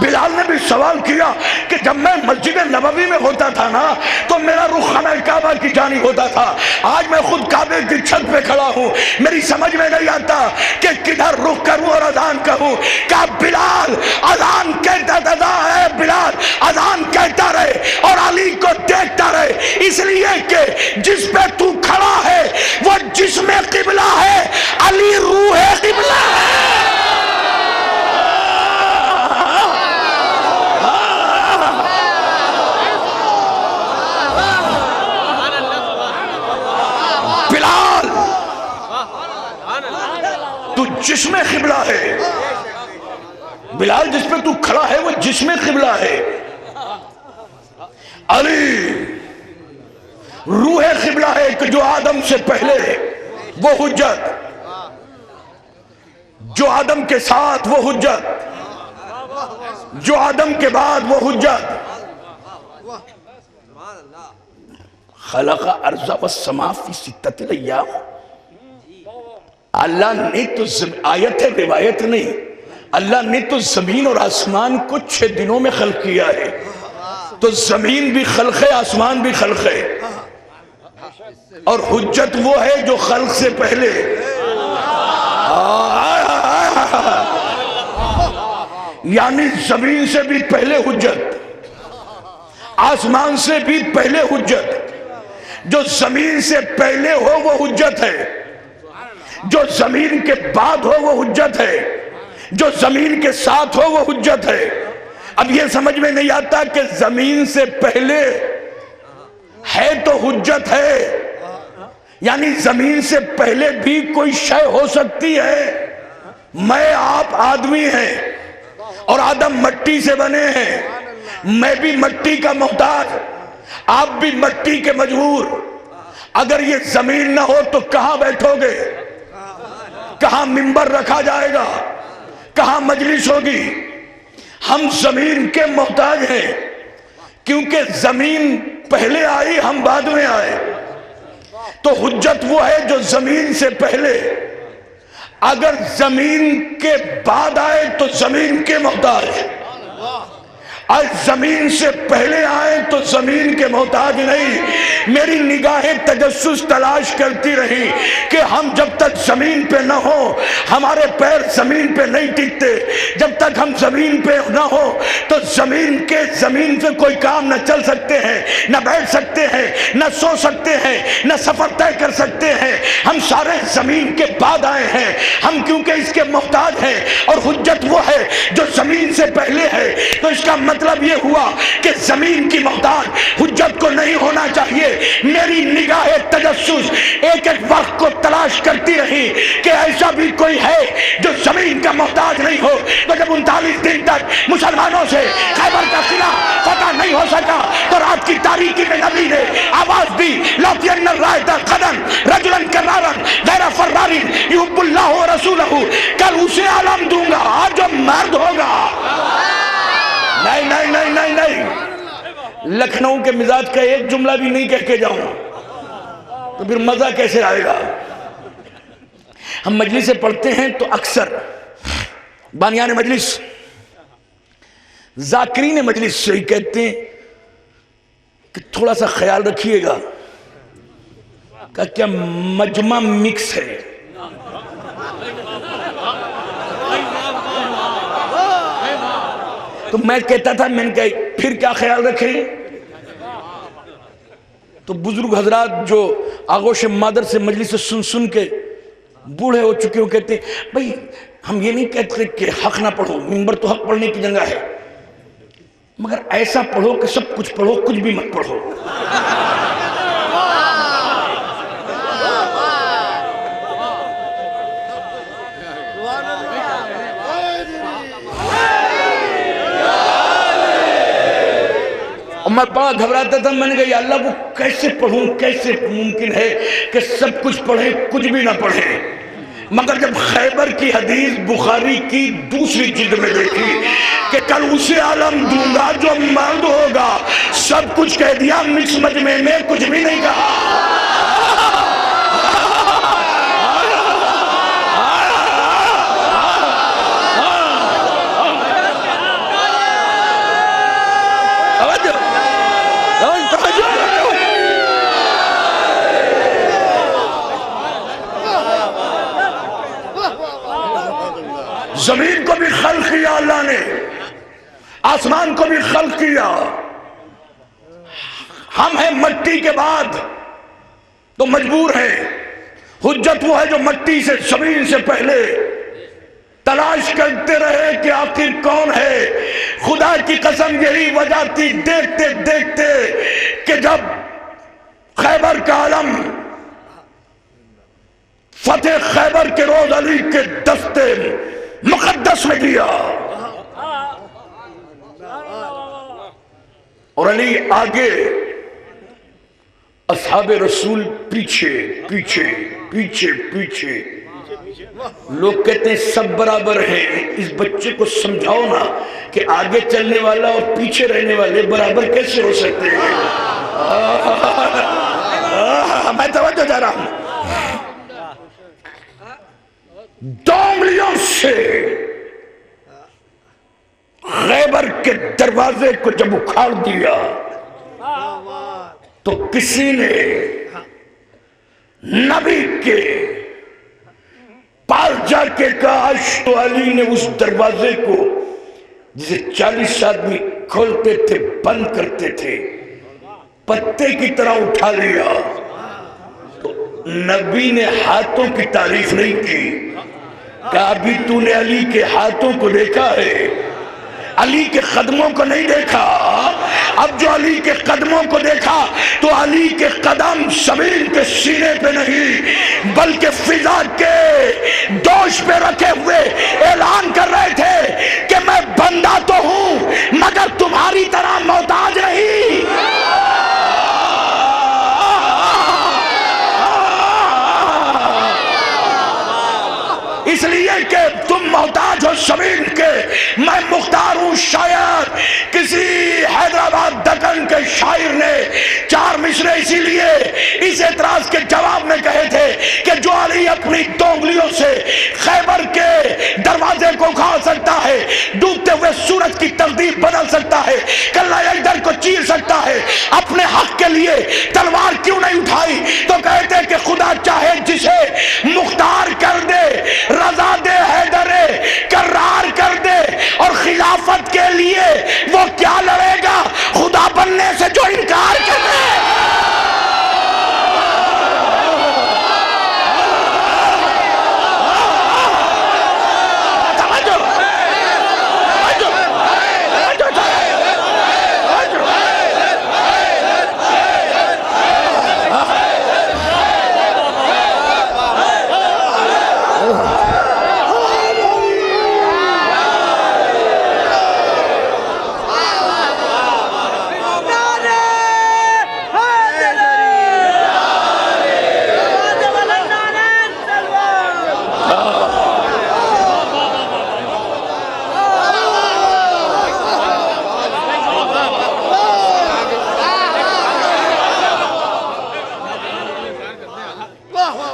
Speaker 1: بلال نے بھی سوال کیا کہ جب میں مسجد نبوی میں ہوتا تھا نا تو میرا رخ خانہ کعبہ کی جانب ہوتا تھا، آج میں خود کعبے کی چھت پہ کھڑا ہوں، میری سمجھ میں نہیں آتا کہ کدھر رخ کروں اور اذان کہوں. کہا بلال اذان کہتا تھا، اے بلال اذان کہتا رہے اور علی کو دیکھتا رہے، اس لیے کہ جس پہ تو کھڑا ہے وہ جسم قبلہ ہے، علی روح قبلہ ہے. تو جسم قبلہ ہے. بلال جس پہ تو کھڑا ہے وہ جسم قبلہ ہے. علی روح قبلہ ہے کہ جو آدم سے پہلے وہ حجت، جو آدم کے ساتھ وہ حجت، جو آدم کے بعد وہ حجت. خلق ارض والسماء فی ستۃ ایام. اللہ نے تو آیت ہے روایت نہیں، اللہ نے تو زمین اور آسمان کو 6 دنوں میں خلق کیا ہے. تو زمین بھی خلق ہے، آسمان بھی خلق ہے، اور حجت وہ ہے جو خلق سے پہلے. یعنی زمین سے بھی پہلے حجت، آسمان سے بھی پہلے حجت. جو زمین سے پہلے ہو وہ حجت ہے، جو زمین کے بعد ہو وہ حجت ہے، جو زمین کے ساتھ ہو وہ حجت ہے. اب یہ سمجھ میں نہیں آتا کہ زمین سے پہلے ہے تو حجت ہے، یعنی زمین سے پہلے بھی کوئی شے ہو سکتی ہے. میں آپ آدمی ہیں اور آدم مٹی سے بنے ہیں، میں بھی مٹی کا محتاج، آپ بھی مٹی کے مجبور. اگر یہ زمین نہ ہو تو کہاں بیٹھو گے؟ کہاں منبر رکھا جائے گا؟ کہاں مجلس ہوگی؟ ہم زمین کے محتاج ہیں کیونکہ زمین پہلے آئی، ہم بعد میں آئے. تو حجت وہ ہے جو زمین سے پہلے. اگر زمین کے بعد آئے تو زمین کے محتاج، آج زمین سے پہلے آئیں تو زمین کے محتاج نہیں. میری نگاہیں تجسس تلاش کرتی رہی کہ ہم جب تک زمین پہ نہ ہو ہمارے پیر زمین پہ نہیں ٹکتے. جب تک ہم زمین پہ نہ ہو تو زمین سے کوئی کام نہ چل سکتے ہیں، نہ بیٹھ سکتے ہیں، نہ سو سکتے ہیں، نہ سفر طے کر سکتے ہیں. ہم سارے زمین کے بعد آئے ہیں. ہم کیونکہ اس کے محتاج ہیں اور حجت وہ ہے جو زمین سے پہلے ہے. تو اس کا مطلب یہ ہوا کہ زمین کی محتاج حجت کو نہیں ہونا چاہیے. میری نگاہ تجسس ایک ایک وقت کو تلاش کرتی رہی کہ ایسا بھی کوئی ہے جو زمین کا محتاج نہیں ہو. تو جب 39 دن تک مسلمانوں سے خیبر کا قلعہ فتح نہیں ہو سکا تو رات کی تاریکی میں نبی نے آواز دی لَأُعْطِيَنَّ الرَّائِدَ غَدًا رَجُلًا كَرَّارًا غَيْرَ فَرَّارٍ يُحِبُّ اللَّهُ وَرَسُولَهُ. کل اسے عالم دوں گا آج جو مرد ہوگا. نہیں نہیں نہیں نہیں نہیں، لکھنؤ کے مزاج کا ایک جملہ بھی نہیں کہہ کے جاؤں تو پھر مزہ کیسے آئے گا. ہم مجلس سے پڑھتے ہیں تو اکثر بانیان مجلس ذاکرین مجلس سے ہی کہتے ہیں کہ تھوڑا سا خیال رکھیے گا کہ کیا مجمع مکس ہے. تو میں کہتا تھا میں نے کہا پھر کیا خیال رکھیں. تو بزرگ حضرات جو آغوش مادر سے مجلس سے سن کے بوڑھے ہو چکے ہو کہتے ہیں بھئی ہم یہ نہیں کہتے کہ حق نہ پڑھو، منبر تو حق پڑھنے کی جگہ ہے، مگر ایسا پڑھو کہ سب کچھ پڑھو کچھ بھی مت پڑھو. میں بڑا گھبراتا تھا. میں نے کہا یا اللہ وہ کیسے پڑھوں، کیسے ممکن ہے کہ سب کچھ پڑھیں کچھ بھی نہ پڑھیں. مگر جب خیبر کی حدیث بخاری کی دوسری جلد میں دیکھی کہ کل اسے عالم دوں گا جو مرد ہوگا، سب کچھ کہہ دیا، مکس مجمع میں کچھ بھی نہیں کہا. زمین کو بھی خلق کیا اللہ نے، آسمان کو بھی خلق کیا. ہم ہیں مٹی کے بعد تو مجبور ہیں. حجت وہ ہے جو مٹی سے زمین سے پہلے تلاش کرتے رہے کہ آخر کون ہے. خدا کی قسم یہی وجہ تھی دیکھتے دیکھتے کہ جب خیبر کا علم فتح خیبر کے روز علی کے دستے مقدس میں دیا اور علی آگے، اصحاب رسول پیچھے پیچھے پیچھے پیچھے. لوگ کہتے ہیں سب برابر ہیں. اس بچے کو سمجھاؤ نا کہ آگے چلنے والا اور پیچھے رہنے والے برابر کیسے ہو سکتے ہیں. میں توجہ جا رہا ہوں. دو انگلیوں سے خیبر کے دروازے کو جب اکھاڑ دیا تو کسی نے نبی کے پاس جا کے کہا تو علی نے اس دروازے کو جسے 40 آدمی کھولتے تھے بند کرتے تھے پتے کی طرح اٹھا لیا. تو نبی نے ہاتھوں کی تعریف نہیں کی. کہا ابھی تو نے علی کے ہاتھوں کو دیکھا ہے، علی کے قدموں کو نہیں دیکھا. اب جو علی کے قدموں کو دیکھا تو علی کے قدم زمین کے سینے پہ نہیں بلکہ فضا کے دوش پہ رکھے ہوئے اعلان کر رہے تھے کہ میں بندہ تو ہوں مگر تمہاری طرح محتاج نہیں. اس لیے کہ تم محتاج ہو زمین کے، میں مختار ہوں. شاید کسی حیدرآباد دکن کے شاعر نے 4 مصرے اسی لیے اس اعتراض کے جواب میں کہے تھے کہ جو علی اپنی 2 انگلیوں سے خیبر کے دروازے کو کھا سکتا ہے ڈوبتے ہوئے سورج کی طرف ترتیب بدل سکتا ہے، کلہ یجدر کو چیر سکتا ہے، اپنے حق کے لیے تلوار کیوں نہیں اٹھائی؟ تو کہتے کہ خدا چاہے جسے مختار کر دے، رضا دے حیدر کرار کر دے، اور خلافت کے لیے وہ کیا لڑے گا خدا بننے سے جو انکار کر دے۔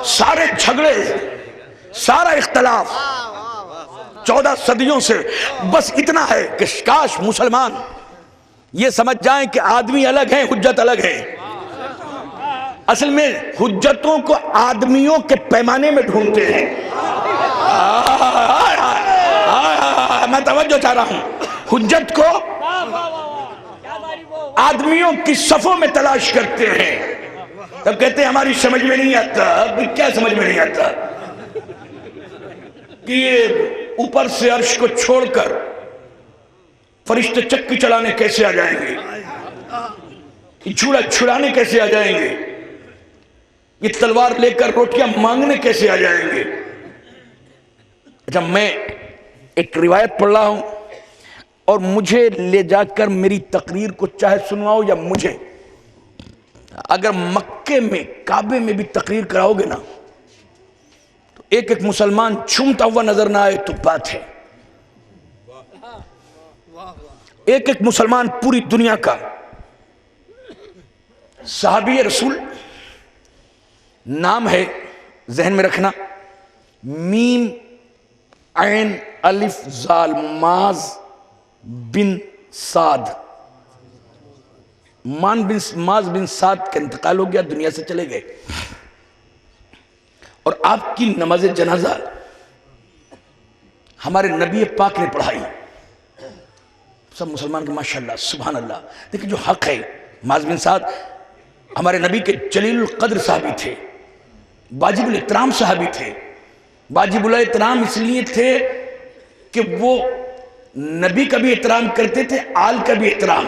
Speaker 1: سارے جھگڑے، سارا اختلاف 14 صدیوں سے بس اتنا ہے کہ کاش مسلمان یہ سمجھ جائیں کہ آدمی الگ ہیں، حجت الگ ہے۔ اصل میں حجتوں کو آدمیوں کے پیمانے میں ڈھونڈتے ہیں۔ میں توجہ چاہ رہا ہوں، حجت کو آدمیوں کی صفوں میں تلاش کرتے ہیں، تب کہتے ہیں ہماری سمجھ میں نہیں آتا۔ کیا سمجھ میں نہیں آتا؟ کہ یہ اوپر سے عرش کو چھوڑ کر فرشتے چکی چلانے کیسے آ جائیں گے؟ یہ جھولا چھڑانے کیسے آ جائیں گے؟ یہ تلوار لے کر روٹیاں مانگنے کیسے آ جائیں گے؟ اچھا، میں ایک روایت پڑھ رہا ہوں اور مجھے لے جا کر میری تقریر کو چاہے سنواؤ یا مجھے، اگر مکے میں کعبے میں بھی تقریر کراؤ گے نا تو ایک ایک مسلمان چھومتا ہوا نظر نہ آئے تو بات ہے۔ ایک ایک مسلمان پوری دنیا کا صحابی رسول نام ہے، ذہن میں رکھنا، میم عین الف زال معاذ بن سعد۔ معاذ بن سعد کا انتقال ہو گیا، دنیا سے چلے گئے، اور آپ کی نماز جنازہ ہمارے نبی پاک نے پڑھائی۔ سب مسلمان کے ماشاءاللہ سبحان اللہ۔ دیکھیں جو حق ہے، معاذ بن سعد ہمارے نبی کے جلیل القدر صحابی تھے، واجب الاحترام صحابی تھے۔ واجب الاحترام اس لیے تھے کہ وہ نبی کا بھی احترام کرتے تھے، آل کا بھی احترام۔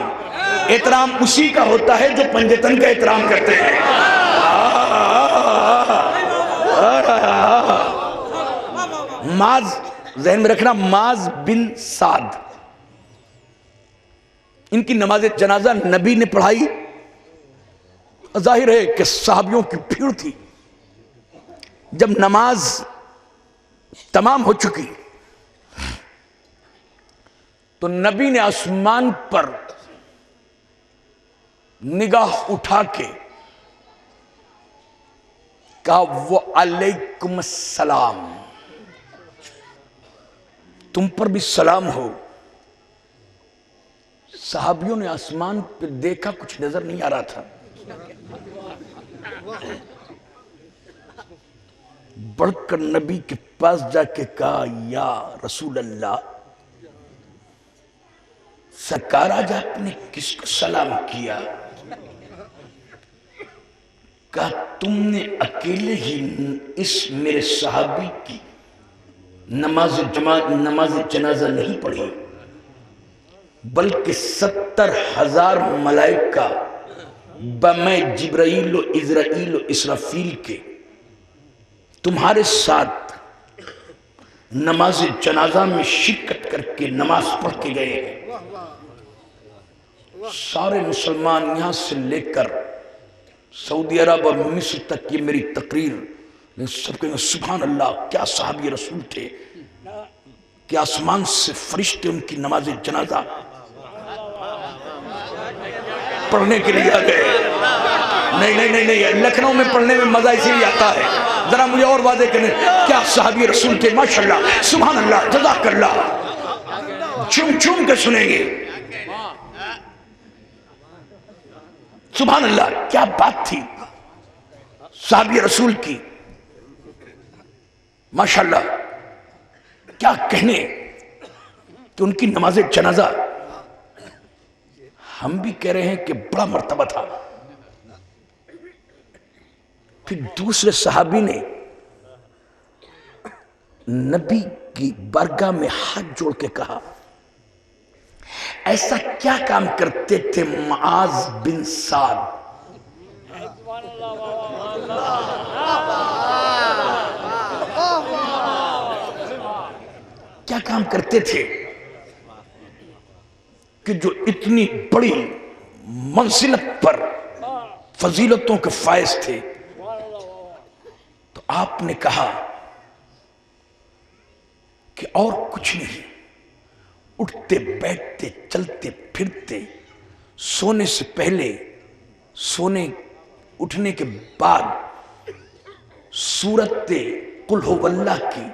Speaker 1: احترام اسی کا ہوتا ہے جو پنجتن کا احترام کرتے ہیں۔ معاذ، ذہن میں رکھنا، معاذ بن سعد، ان کی نماز جنازہ نبی نے پڑھائی۔ ظاہر ہے کہ صحابیوں کی بھیڑ تھی۔ جب نماز تمام ہو چکی تو نبی نے آسمان پر نگاہ اٹھا کے کہا وعلیکم السلام، تم پر بھی سلام ہو۔ صحابیوں نے آسمان پہ دیکھا، کچھ نظر نہیں آ رہا تھا۔ بڑھ کر نبی کے پاس جا کے کہا یا رسول اللہ، سرکار آج آپ نے کس کو سلام کیا؟ کہا تم نے اکیلے ہی اس میرے صحابی کی نماز جنازہ نہیں پڑھی، بلکہ 70,000 ملائکہ بمیں جبرائیل و عزرائیل و اسرافیل کے تمہارے ساتھ نماز جنازہ میں شرکت کر کے نماز پڑھ کے گئے۔ سارے مسلمان یہاں سے لے کر سعودی عرب اور مصر تک یہ میری تقریر سب کہیں سبحان اللہ، کیا صحابی رسول تھے، کہ آسمان سے فرشتے ان کی نماز جنازہ پڑھنے کے لیے آ گئے۔ نہیں، لکھنؤ میں پڑھنے میں مزہ اسی لیے آتا ہے۔ ذرا مجھے اور واضح کرنے، کیا صحابی رسول تھے، ماشاءاللہ سبحان اللہ جزاک اللہ، چوم چوم کے سنیں گے۔ سبحان اللہ، کیا بات تھی صحابی رسول کی، ماشاءاللہ کیا کہنے کہ ان کی نماز جنازہ ہم بھی کہہ رہے ہیں کہ بڑا مرتبہ تھا۔ پھر دوسرے صحابی نے نبی کی بارگاہ میں ہاتھ جوڑ کے کہا، ایسا کیا کام کرتے تھے معاذ بن سعد، کیا کام کرتے تھے کہ جو اتنی بڑی منزلت پر فضیلتوں کے فائز تھے؟ تو آپ نے کہا کہ اور کچھ نہیں، اٹھتے بیٹھتے چلتے پھرتے، سونے سے پہلے، سونے اٹھنے کے بعد سورت قل ہو اللہ کی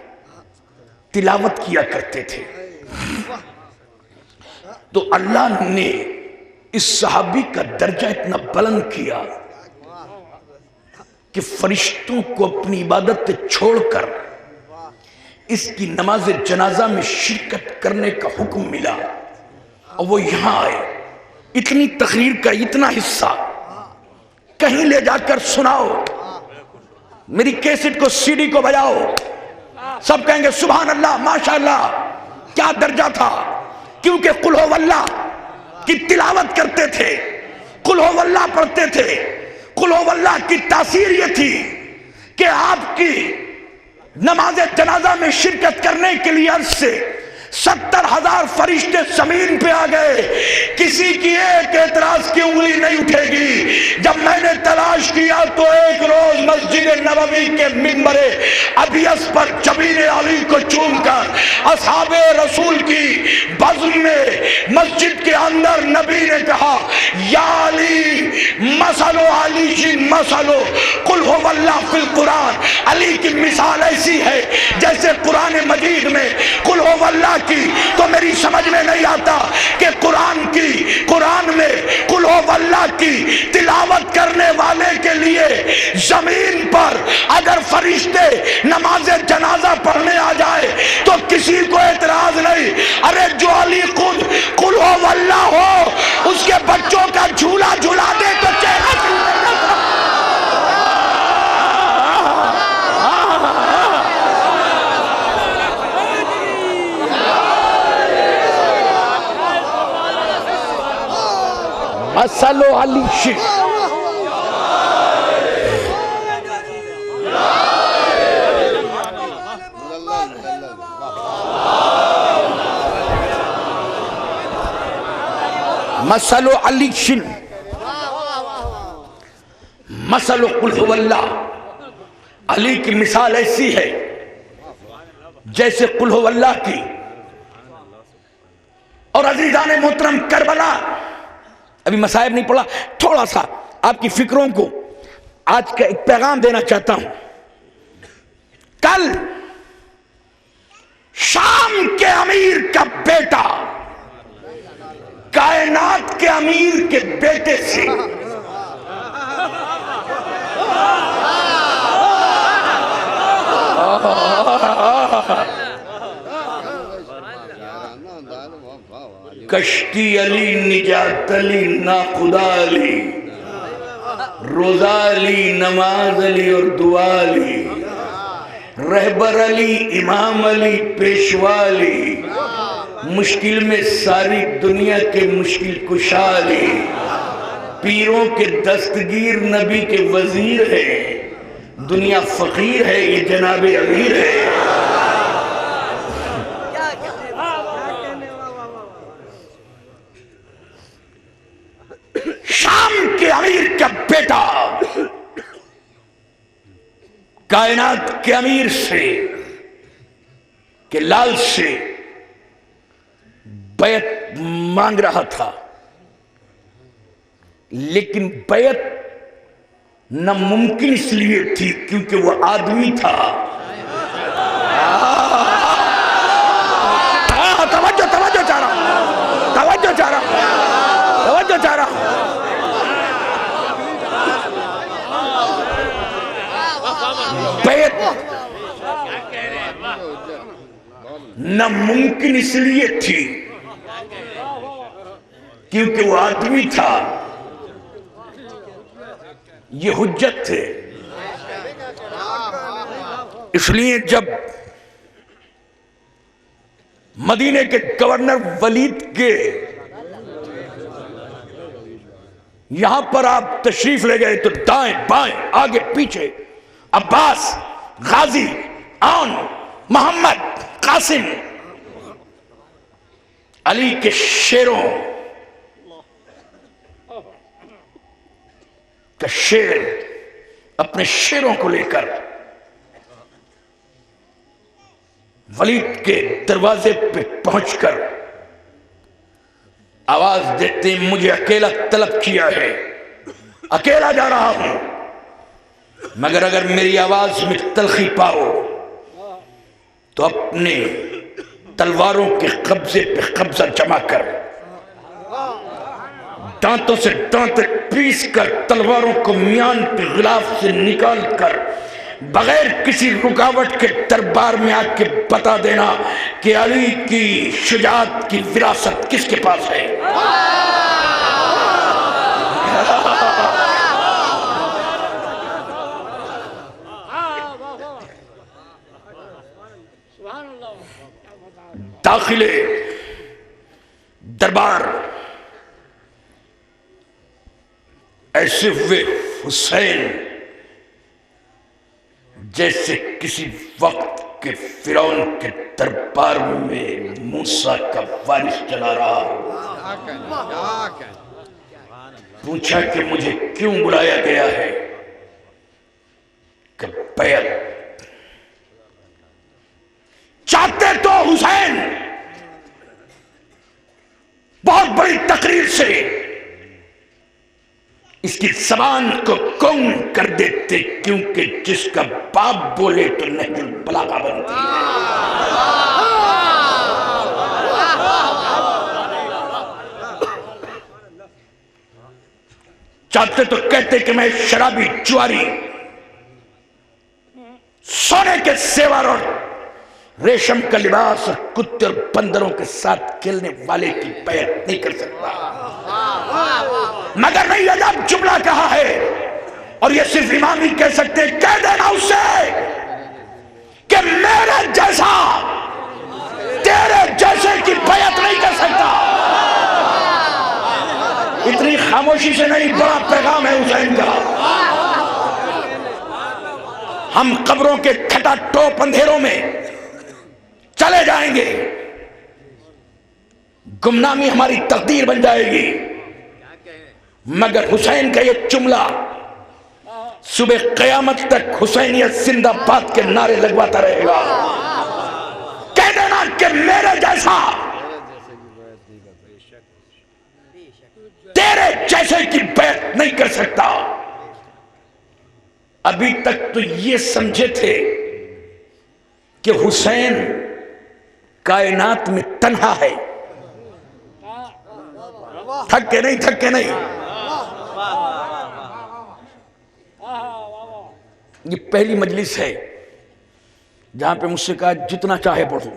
Speaker 1: تلاوت کیا کرتے تھے۔ تو اللہ نے اس صحابی کا درجہ اتنا بلند کیا کہ فرشتوں کو اپنی عبادت چھوڑ کر اس کی نماز جنازہ میں شرکت کرنے کا حکم ملا، اور وہ یہاں آئے۔ اتنی تقریر کا اتنا حصہ کہیں لے جا کر سناؤ، میری کیسٹ کو سی ڈی کو بجاؤ، سب کہیں گے سبحان اللہ، ماشاءاللہ کیا درجہ تھا، کیونکہ قل ہو اللہ کی تلاوت کرتے تھے، قل ہو اللہ پڑھتے تھے۔ قل ہو اللہ کی تاثیر یہ تھی کہ آپ کی نماز جنازہ میں شرکت کرنے کے لیے عرض سے 70,000 فرشتے زمین پہ آ گئے، کسی کی ایک اعتراض کی انگلی نہیں اٹھے گی۔ جب میں نے تلاش کیا تو ایک روز مسجد نبوی کے منبر ابیض پر جبین علی کو چوم کر اصحاب رسول کی بزم میں مسجد کے اندر نبی نے کہا، یا علی مثلو علی جن مثلو قل ہو اللہ فی القرآن۔ علی کی مثال ایسی ہے جیسے قرآن مجید میں قل ہو اللہ کی، تو میری سمجھ میں نہیں آتا کہ قرآن میں قل ہو اللہ کی تلاوت کرنے والے کے لیے زمین پر اگر فرشتے نماز جنازہ پڑھنے آ جائے تو کسی کو اعتراض نہیں۔ ارے جو علی خود قل ہو اللہ ہو، اس کے بچوں کا جھولا جھولا دے تو چہرہ مسلو علی شیخ۔ مسلو علی شن، مسلو قل ہو اللہ۔ علی کی مثال ایسی ہے جیسے قل ہو اللہ کی۔ اور عزیزان محترم، کربلا، ابھی مصائب نہیں پڑھا، تھوڑا سا آپ کی فکروں کو آج کا ایک پیغام دینا چاہتا ہوں۔ کل شام کے امیر کا بیٹا کائنات کے امیر کے بیٹے سے کشتی علی، نجات علی، نا خدا علی، روزہ علی، نماز علی اور دعا علی، رہبر علی، امام علی، پیشوا علی، مشکل میں ساری دنیا کے مشکل کشا علی، پیروں کے دستگیر نبی کے وزیر ہے، دنیا فقیر ہے، یہ جناب امیر ہے۔ شام کے امیر کا بیٹا کائنات کے امیر سے کے لال سے بیعت مانگ رہا تھا، لیکن بیعت ناممکن اس لیے تھی کیونکہ وہ آدمی تھا۔ توجہ چاہ رہا ناممکن اس لیے تھی کیونکہ وہ آدمی تھا، یہ حجت تھے۔ اس لیے جب مدینے کے گورنر ولید کے یہاں پر آپ تشریف لے گئے تو دائیں بائیں آگے پیچھے عباس، غازی، عون، محمد، قاسم، علی کے شیروں کا شیر اپنے شیروں کو لے کر ولید کے دروازے پہ پہنچ کر آواز دیتے ہیں مجھے اکیلا طلب کیا ہے، اکیلا جا رہا ہوں، مگر اگر میری آواز میں تلخی پاؤ تو اپنے تلواروں کے قبضے پہ قبضہ جمع کر دانتوں سے دانت پیس کر تلواروں کو میان کے غلاف سے نکال کر بغیر کسی رکاوٹ کے دربار میں آ کے بتا دینا کہ علی کی شجاعت کی وراثت کس کے پاس ہے۔ داخل دربار ایسے ہوئے حسین جیسے کسی وقت کے فرعون کے دربار میں موسیٰ کا وارث چلا رہا ہو۔ پوچھا کہ مجھے کیوں بلایا گیا ہے؟ کہ بیعت چاہتے تو حسین بہت بڑی تقریر سے اس کی زبان کو کون کر دیتے، کیونکہ جس کا باپ بولے تو نہج البلاغہ بنتی ہے۔ چاہتے تو کہتے کہ میں شرابی جواری سونے کے زیور اور ریشم کا لباس اور کتے اور بندروں کے ساتھ کھیلنے والے کی بیعت نہیں کر سکتا، مگر نہیں عجب جملہ کہا ہے، اور یہ صرف امام ہی کہہ سکتے، کہہ دینا اس سے کہ میرے جیسا تیرے جیسے کی بیعت نہیں کر سکتا۔ اتنی خاموشی سے نہیں، بڑا پیغام ہے حسین کا۔ ہم قبروں کے کھٹا ٹوپ اندھیروں میں چلے جائیں گے، گمنامی ہماری تقدیر بن جائے گی، مگر حسین کا یہ جملہ صبح قیامت تک حسینیت زندہ باد کے نعرے لگواتا رہے گا۔ کہہ دینا کہ میرے جیسا تیرے جیسے کی بیعت نہیں کر سکتا۔ ابھی تک تو یہ سمجھے تھے کہ حسین کائنات میں تنہا ہے، تھکے نہیں تھکے نہیں۔ یہ پہلی مجلس ہے جہاں پہ مجھ سے کہا جتنا چاہے پڑھو۔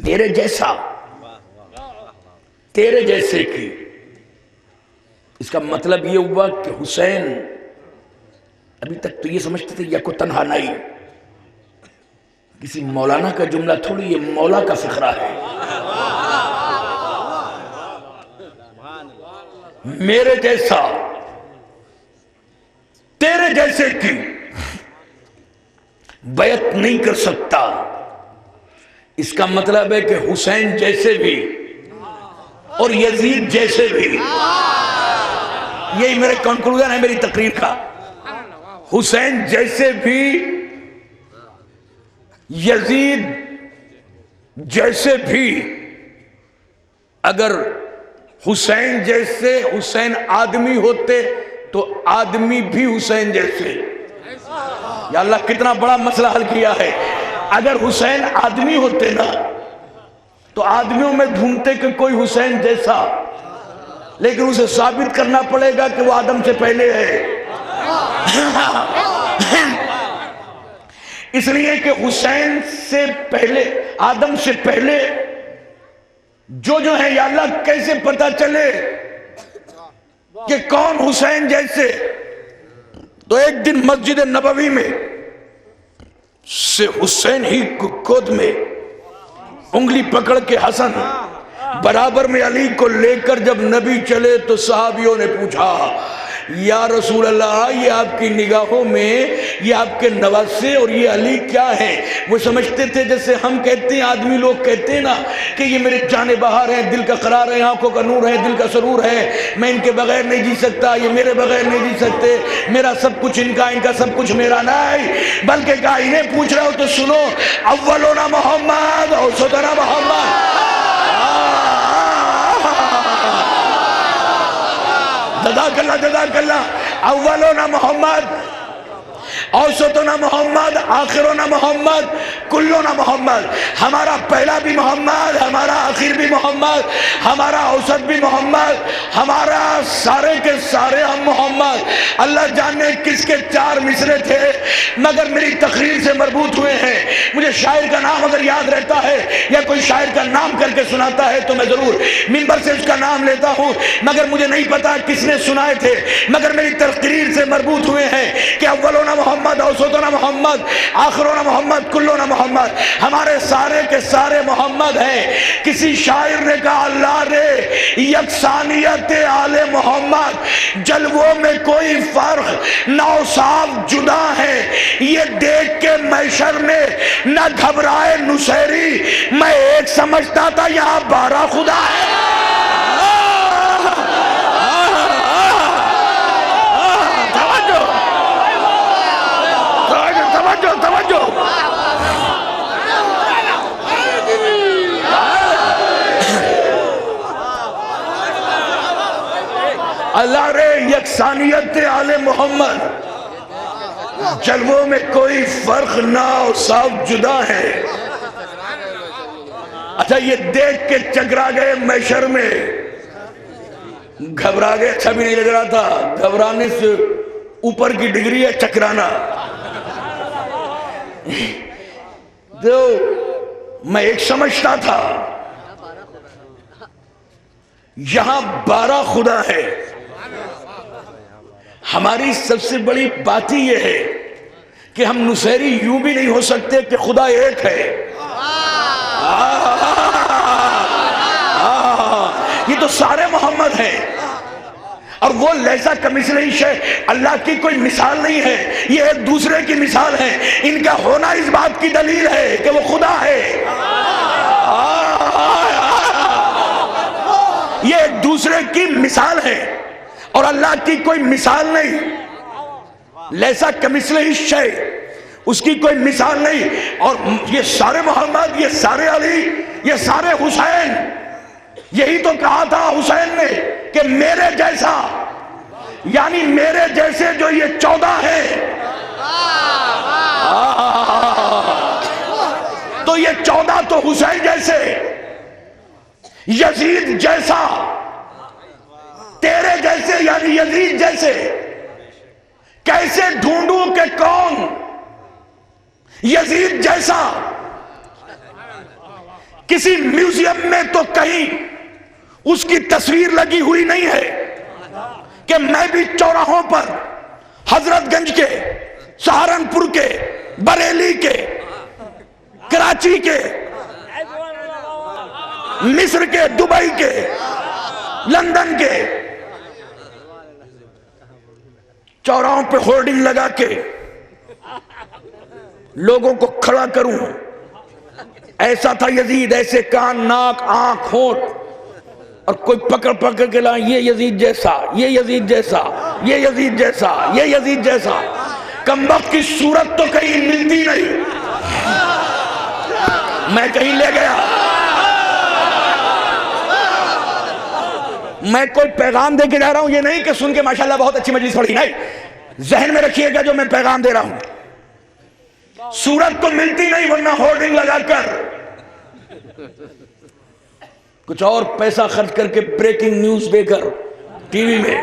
Speaker 1: میرے جیسا تیرے جیسے کی، اس کا مطلب یہ ہوا کہ حسین ابھی تک تو یہ سمجھتے تھے یا کو تنہا نہیں، کسی مولانا کا جملہ تھوڑی، یہ مولا کا فقرہ ہے۔ میرے جیسا تیرے جیسے کی بیعت نہیں کر سکتا، اس کا مطلب ہے کہ حسین جیسے بھی اور یزید جیسے بھی یہی میرے کنکلوژن ہے میری تقریر کا. حسین جیسے بھی، یزید جیسے بھی، اگر حسین جیسے حسین آدمی ہوتے تو آدمی بھی حسین جیسے. یا اللہ کتنا بڑا مسئلہ حل کیا ہے. اگر حسین آدمی ہوتے نا تو آدمیوں میں ڈھونڈتے کہ کوئی حسین جیسا، لیکن اسے ثابت کرنا پڑے گا کہ وہ آدم سے پہلے ہے. اس لیے کہ حسین سے پہلے، آدم سے پہلے جو ہیں، یا اللہ کیسے پتا چلے کہ کون حسین جیسے؟ تو ایک دن مسجد نبوی میں سے حسین ہی گود میں انگلی پکڑ کے حسن برابر میں علی کو لے کر جب نبی چلے تو صحابیوں نے پوچھا یا رسول اللہ، یہ آپ کی نگاہوں میں یہ آپ کے نواسے اور یہ علی کیا ہے؟ وہ سمجھتے تھے جیسے ہم کہتے ہیں، آدمی لوگ کہتے ہیں نا کہ یہ میرے جان بہار ہیں، دل کا قرار ہے، آنکھوں کا نور ہے، دل کا سرور ہے، میں ان کے بغیر نہیں جی سکتا، یہ میرے بغیر نہیں جی سکتے، میرا سب کچھ ان کا سب کچھ میرا نہیں. بلکہ کہا انہیں پوچھ رہا ہو تو سنو، اولنا محمد اوسطنا محمد. جزاک اللہ. اولنا محمد، اوسطنا محمد، آخرنا محمد، کلنا محمد. ہمارا پہلا بھی محمد، ہمارا آخر بھی محمد، ہمارا اوسط بھی محمد، ہمارا سارے کے سارے ہم محمد. اللہ جانے کس کے 4 مصرے تھے مگر میری تقریر سے مربوط ہوئے ہیں. مجھے شاعر کا نام اگر یاد رہتا ہے یا کوئی شاعر کا نام کر کے سناتا ہے تو میں ضرور منبر سے اس کا نام لیتا ہوں، مگر مجھے نہیں پتا کس نے سنائے تھے، مگر میری تقریر سے مربوط ہوئے ہیں کہ اولنا محمد، اوسطنا محمد، آخرنا محمد، کلنا محمد. ہمارے سارے کے سارے محمد ہیں. کسی شاعر نے کہا اللہ رے یکسانیت آل محمد، جلووں میں کوئی فرق نہ صاف جدا ہے، یہ دیکھ کے محشر میں نہ گھبرائے نصیری، میں ایک سمجھتا تھا یہاں 12 خدا ہے. توجہ. اللہ رے یکسانیت آل محمد، جلووں میں کوئی فرق نہ اور صاف جدا ہے. اچھا یہ دیکھ کے چکرا گئے محشر میں، گھبرا گئے. اچھا بھی نہیں لگ رہا تھا، گھبرانے سے اوپر کی ڈگری ہے چکرانا. تو میں ایک سمجھتا تھا یہاں 12 خدا ہے. ہماری سب سے بڑی بات ہی یہ ہے کہ ہم نصیری یوں بھی نہیں ہو سکتے کہ خدا ایک ہے. یہ تو سارے محمد ہیں اور وہ لیسا کمثلہ شیء، اللہ کی کوئی مثال نہیں ہے، یہ ایک دوسرے کی مثال ہے. ان کا ہونا اس بات کی دلیل ہے کہ وہ خدا ہے. یہ ایک دوسرے کی مثال ہے اور اللہ کی کوئی مثال نہیں. لیسا کمثلہ شیء، اس کی کوئی مثال نہیں. اور یہ سارے محمد، یہ سارے علی، یہ سارے حسین، یہی تو کہا تھا حسین نے کہ میرے جیسا، یعنی میرے جیسے جو یہ 14 ہے، تو یہ 14 تو حسین جیسے، یزید جیسا، تیرے جیسے یعنی یزید جیسے. کیسے ڈھونڈوں کہ کون یزید جیسا؟ کسی میوزیم میں تو کہیں اس کی تصویر لگی ہوئی نہیں ہے کہ میں بھی چوراہوں پر، حضرت گنج کے، سہارنپور کے، بریلی کے، کراچی کے، مصر کے، دبئی کے، لندن کے چوراہوں پہ ہورڈنگ لگا کے لوگوں کو کھڑا کروں، ایسا تھا یزید، ایسے کان، ناک، آنکھ، ہونٹ، اور کوئی پکڑ کے لائیں یہ یزید جیسا، یہ یزید جیسا. یہ یزید جیسا، یہ یزید جیسا کمبخت کی صورت تو کہیں ملتی نہیں. میں کہیں لے گیا، میں کوئی پیغام دے کے جا رہا ہوں، یہ نہیں کہ سن کے ماشاءاللہ بہت اچھی مجلس پڑھی، نہیں، ذہن میں رکھیے گا جو میں پیغام دے رہا ہوں. صورت تو ملتی نہیں، ورنہ ہورڈنگ لگا کر کچھ اور پیسہ خرچ کر کے بریکنگ نیوز دے کر ٹی وی میں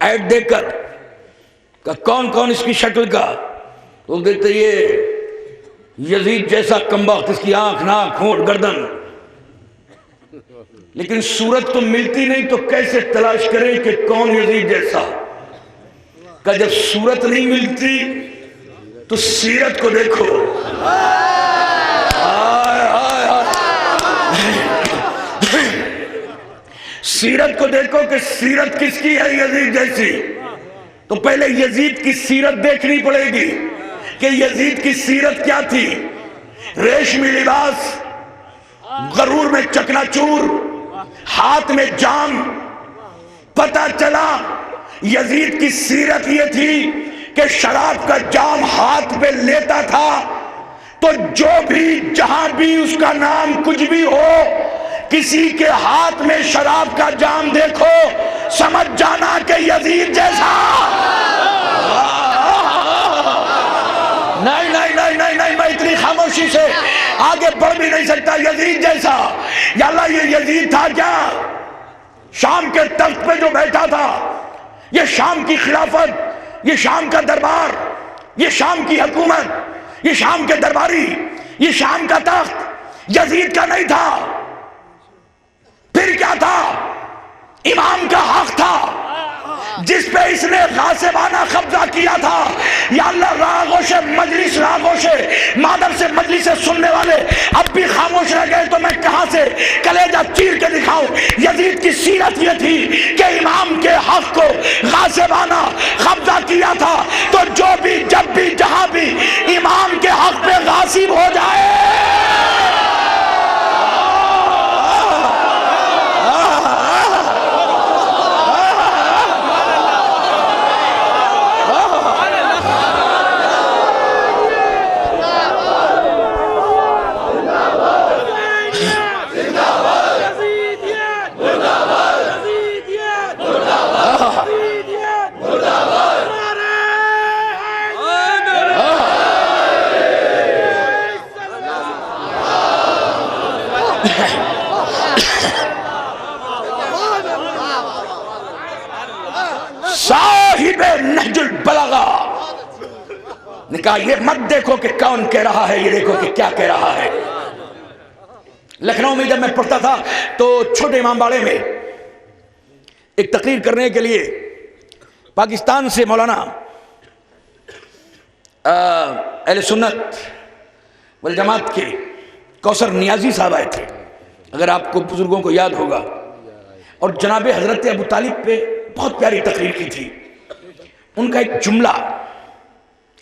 Speaker 1: ایڈ دے کر کہ کون کون اس کی شکل کا، لوگ دیکھتے یہ یزید جیسا کمبخت، اس کی آنکھ، ناک، ہونٹ، گردن، لیکن صورت تو ملتی نہیں تو کیسے تلاش کریں کہ کون یزید جیسا؟ کہ جب صورت نہیں ملتی تو سیرت کو دیکھو. سیرت کو دیکھو کہ سیرت کس کی ہے یزید جیسی. تو پہلے یزید کی سیرت دیکھنی پڑے گی کہ یزید کی سیرت کیا تھی. ریشمی لباس، غرور میں چکنا چور، ہاتھ میں جام. پتہ چلا یزید کی سیرت یہ تھی کہ شراب کا جام ہاتھ پہ لیتا تھا تو جو بھی جہاں بھی اس کا نام کچھ بھی ہو، کسی کے ہاتھ میں شراب کا جام دیکھو سمجھ جانا کہ یزید جیسا. نہیں نہیں نہیں نہیں نہیں، میں اتنی خاموشی سے آگے بڑھ بھی نہیں سکتا. یزید جیسا، یا اللہ یہ یزید تھا کیا؟ شام کے تخت پہ جو بیٹھا تھا، یہ شام کی خلافت، یہ شام کا دربار، یہ شام کی حکومت، یہ شام کے درباری، یہ شام کا تخت یزید کا نہیں تھا. پھر کیا تھا؟ امام کا حق تھا جس پہ اس نے غاصبانہ قبضہ کیا تھا. یا اللہ راغوش مجلس، راغوش مادر سے مجلس سننے والے اب بھی خاموش رہ گئے تو میں کہاں سے کلیجہ چیر کے دکھاؤں. یزید کی سیرت یہ تھی کہ امام کے حق کو غاصبانہ قبضہ کیا تھا. تو جو بھی جب بھی جہاں بھی امام کے حق پہ غاصب ہو جائے، صاحب نہج البلاغہ نے کہا یہ مت دیکھو کہ کون کہہ رہا ہے، یہ دیکھو کہ کیا کہہ رہا ہے. لکھنؤ میں جب میں پڑھتا تھا تو چھوٹے امام باڑے میں ایک تقریر کرنے کے لیے پاکستان سے مولانا اہل سنت والجماعت کے کوثر نیازی صاحب آئے تھے، اگر آپ کو بزرگوں کو یاد ہوگا. اور جناب حضرت ابو طالب پہ بہت پیاری تقریر کی تھی. ان کا ایک جملہ،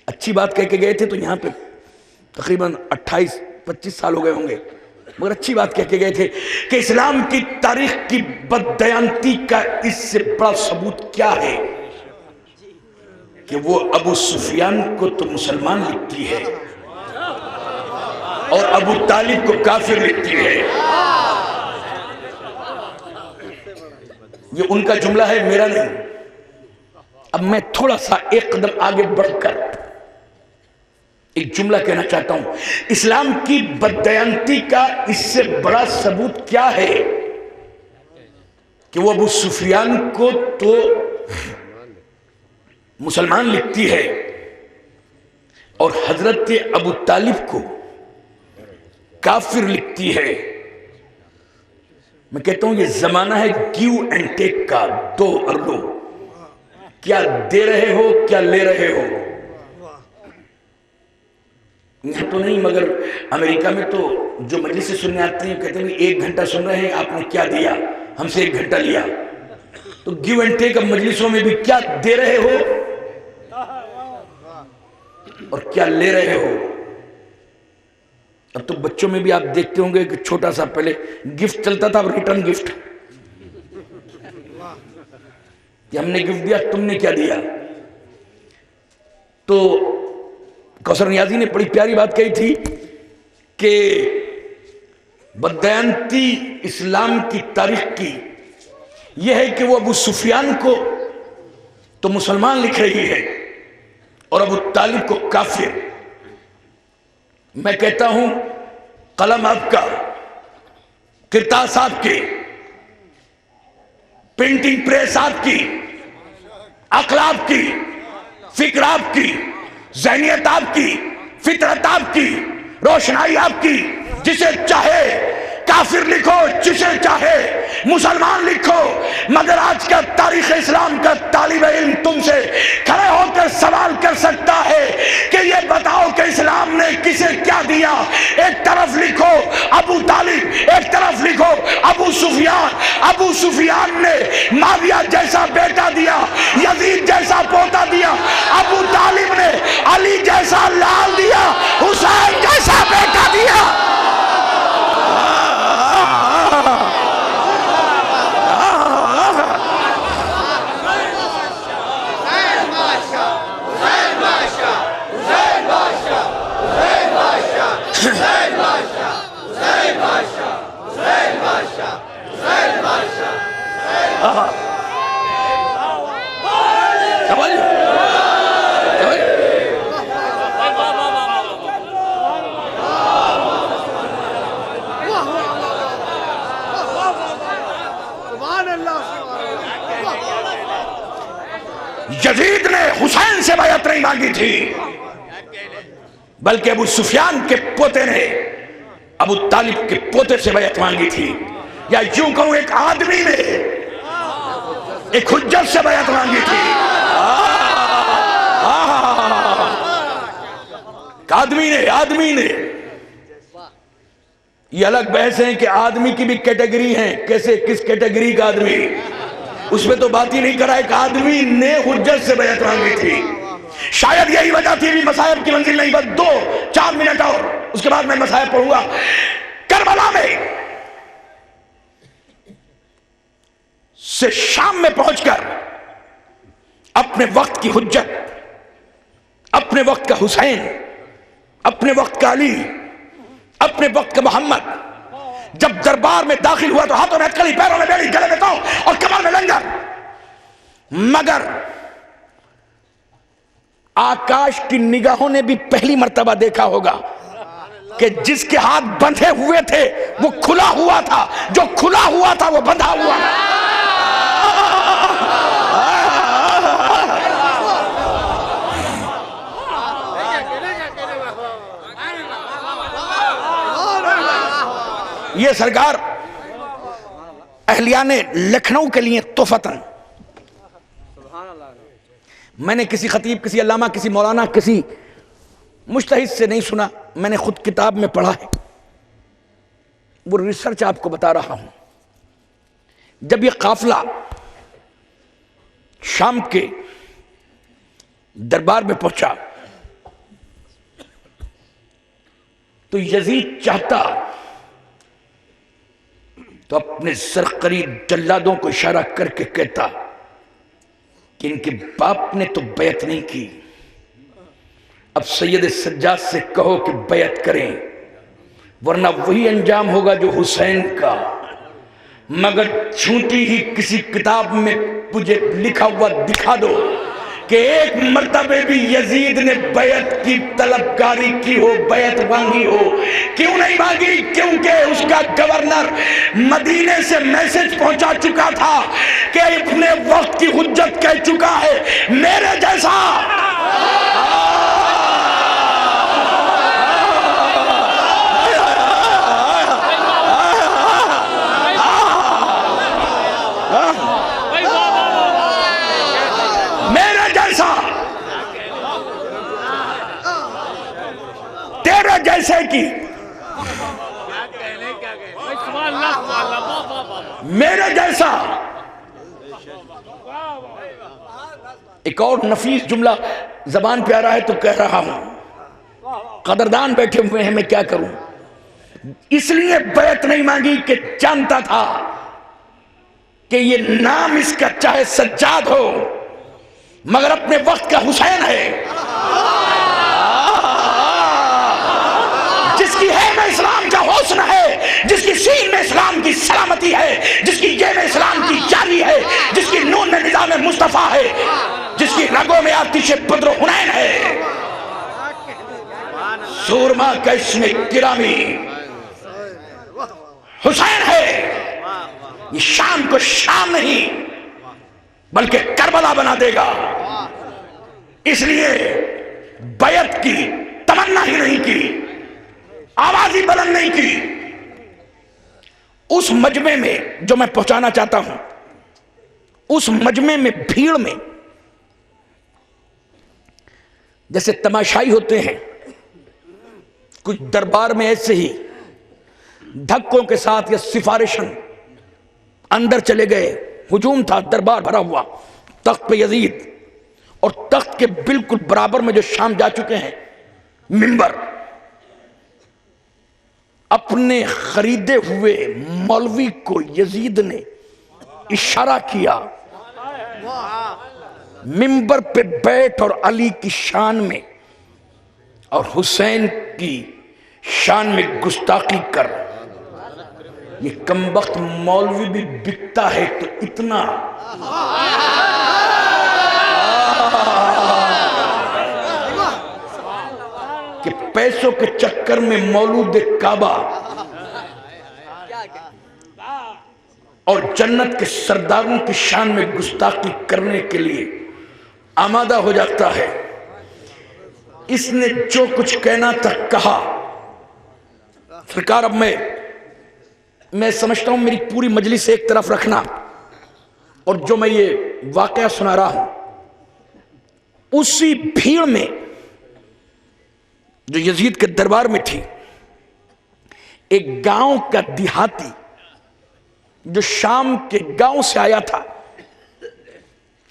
Speaker 1: اچھی بات کہہ کے گئے تھے تو یہاں پہ تقریباً 28-25 سال ہو گئے ہوں گے، مگر اچھی بات کہہ کے گئے تھے کہ اسلام کی تاریخ کی بددیانتی کا اس سے بڑا ثبوت کیا ہے کہ وہ ابو سفیان کو تو مسلمان لکھتی ہے اور ابو طالب کو کافر لکھتی ہے. یہ ان کا جملہ ہے، میرا نہیں. اب میں تھوڑا سا ایک قدم آگے بڑھ کر ایک جملہ کہنا چاہتا ہوں. اسلام کی بددیانتی کا اس سے بڑا ثبوت کیا ہے کہ وہ ابو سفیان کو تو مسلمان لکھتی ہے اور حضرت ابو طالب کو کافر لکھتی ہے. میں کہتا ہوں یہ زمانہ ہے گیو اینڈ ٹیک کا، دو اور لو. کیا دے رہے ہو، کیا لے رہے ہو. یہاں تو نہیں مگر امریکہ میں تو جو مجلس سے سننے آتے ہیں کہتے ہیں 1 گھنٹہ سن رہے ہیں، آپ نے کیا دیا؟ ہم سے 1 گھنٹہ لیا. تو گیو اینڈ ٹیک اب مجلسوں میں بھی کیا دے رہے ہو اور کیا لے رہے ہو. اب تو بچوں میں بھی آپ دیکھتے ہوں گے کہ چھوٹا سا پہلے گفٹ چلتا تھا، اب ریٹرن گفٹ. کہ ہم نے گفٹ دیا، تم نے کیا دیا؟ تو کوثر نیازی نے بڑی پیاری بات کہی تھی کہ بدیانتی اسلام کی تاریخ کی یہ ہے کہ وہ ابو سفیان کو تو مسلمان لکھ رہی ہے اور ابو طالب کو کافر۔ میں کہتا ہوں قلم آپ کا، کرتاس آپ کی، پرنٹنگ پریس آپ کی، عقل آپ کی، فکر آپ کی، ذہنیت آپ کی، فطرت آپ کی، روشنائی آپ کی، جسے چاہے کافر لکھو، جسے چاہے مسلمان لکھو، مگر آج کا تاریخ اسلام کا طالب علم تم سے کھڑے ہو کر سوال کر سکتا ہے کہ یہ بتاؤ کہ اسلام نے کسے کیا دیا؟ ایک طرف لکھو ابو طالب، ایک طرف لکھو ابو سفیان۔ ابو سفیان نے معاویہ جیسا بیٹا دیا، یزید جیسا پوتا دیا، ابو طالب نے علی جیسا لال دیا، حسین جیسا بیٹا دیا۔ یزید نے حسین سے بیعت نہیں مانگی تھی، بلکہ ابو سفیان کے پوتے نے ابو طالب کے پوتے سے بیعت مانگی تھی، یا یوں کہوں ایک آدمی نے ایک حجت سے بیعت مانگی تھی۔ آدمی نے یہ الگ بحث ہے کہ آدمی کی بھی کیٹیگری ہیں، کیسے کس کیٹیگری کا آدمی، اس میں تو بات ہی نہیں کرا۔ ایک آدمی نے حجت سے بیعت مانگی تھی۔ شاید یہی وجہ تھی، بھی مصائب کی منزل نہیں، بس 2-4 منٹ اور اس کے بعد میں مصائب پڑھوں گا۔ کربلا میں سے شام میں پہنچ کر اپنے وقت کی حجت، اپنے وقت کا حسین، اپنے وقت کا علی، اپنے وقت کا محمد جب دربار میں داخل ہوا تو ہاتھوں میں ہتکڑی، پیروں میں بیڑی، گلے میں تاؤ اور کمر میں لنگر، مگر آکاش کی نگاہوں نے بھی پہلی مرتبہ دیکھا ہوگا کہ جس کے ہاتھ بندھے ہوئے تھے وہ کھلا ہوا تھا، جو کھلا ہوا تھا وہ بندھا ہوا تھا۔ یہ سرکار اہلیان لکھنؤ کے لیے تحفتاً، میں نے کسی خطیب، کسی علامہ، کسی مولانا، کسی مجتہد سے نہیں سنا، میں نے خود کتاب میں پڑھا ہے، وہ ریسرچ آپ کو بتا رہا ہوں۔ جب یہ قافلہ شام کے دربار میں پہنچا تو یزید چاہتا تو اپنے سرقری جلادوں کو اشارہ کر کے کہتا کہ ان کے باپ نے تو بیعت نہیں کی، اب سید سجاد سے کہو کہ بیعت کریں، ورنہ وہی انجام ہوگا جو حسین کا۔ مگر چھوٹی ہی کسی کتاب میں مجھے لکھا ہوا دکھا دو کہ ایک مرتبہ بھی یزید نے بیعت کی طلبگاری کی ہو، بیعت مانگی ہو۔ کیوں نہیں مانگی؟ کیونکہ اس کا گورنر مدینے سے میسج پہنچا چکا تھا کہ اپنے وقت کی حجت کہہ چکا ہے، میرے جیسا جیسے کی میرے جیسا۔ ایک اور نفیس جملہ زبان پہ آ رہا ہے تو کہہ رہا ہوں، قدردان بیٹھے ہوئے ہیں، میں کیا کروں۔ اس لیے بیعت نہیں مانگی کہ جانتا تھا کہ یہ نام اس کا چاہے سجاد ہو مگر اپنے وقت کا حسین ہے، جس کی ہے میں اسلام کا حسن ہے، جس کی سین میں اسلام کی سلامتی ہے، جس کی یہ میں اسلام کی جاری ہے، جس کی نون میں نظام مصطفیٰ ہے، جس کی رگوں میں آتش بدر و حنین ہے، سورما کا اسم گرامی حسین ہے۔ یہ شام کو شام نہیں بلکہ کربلا بنا دے گا، اس لیے بیعت کی تمنا ہی نہیں کی، آواز ہی بلند نہیں کی۔ اس مجمع میں جو میں پہنچانا چاہتا ہوں، اس مجمع میں بھیڑ میں جیسے تماشائی ہوتے ہیں، کچھ دربار میں ایسے ہی دھکوں کے ساتھ یا سفارشن اندر چلے گئے، ہجوم تھا، دربار بھرا ہوا، تخت پہ یزید، اور تخت کے بالکل برابر میں جو شام جا چکے ہیں منبر، اپنے خریدے ہوئے مولوی کو یزید نے اشارہ کیا، منبر پہ بیٹھ اور علی کی شان میں اور حسین کی شان میں گستاخی کر۔ یہ کمبخت مولوی بھی بکتا ہے تو اتنا، کہ پیسوں کے چکر میں مولود کعبہ اور جنت کے سرداروں کی شان میں گستاخی کرنے کے لیے آمادہ ہو جاتا ہے۔ اس نے جو کچھ کہنا تھا کہا۔ سرکار اب میں سمجھتا ہوں میری پوری مجلس ایک طرف رکھنا، اور جو میں یہ واقعہ سنا رہا ہوں اسی بھیڑ میں جو یزید کے دربار میں تھی، ایک گاؤں کا دیہاتی جو شام کے گاؤں سے آیا تھا،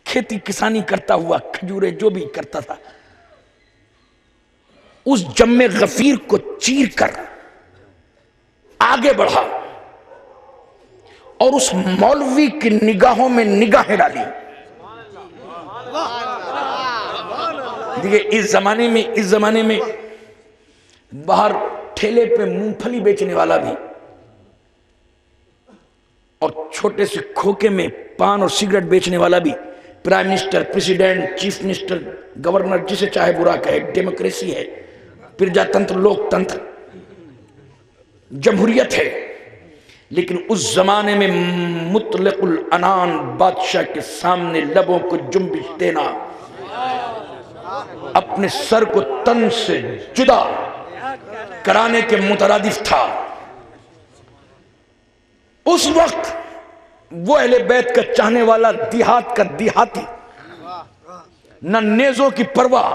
Speaker 1: کھیتی کسانی کرتا ہوا، کھجورے جو بھی کرتا تھا، اس جم غفیر کو چیر کر آگے بڑھا اور اس مولوی کی نگاہوں میں نگاہیں ڈالی۔ دیکھیں اس زمانے میں باہر ٹھیلے پہ مونگ پھلی بیچنے والا بھی اور چھوٹے سے کھوکے میں پان اور سگریٹ بیچنے والا بھی، prime minister, president, chief minister, governor, جسے چاہے برا کہے، ڈیموکریسی ہے، پرجا تنتر، لوک تنتر، جمہوریت ہے، لیکن اس زمانے میں مطلق العنان بادشاہ کے سامنے لبوں کو جنبش دینا، اپنے سر کو تن سے جدا کرانے کے مترادف تھا۔ اس وقت وہ اہل بیت کا چاہنے والا دیہات کا دیہاتی نہ نیزوں کی پرواہ،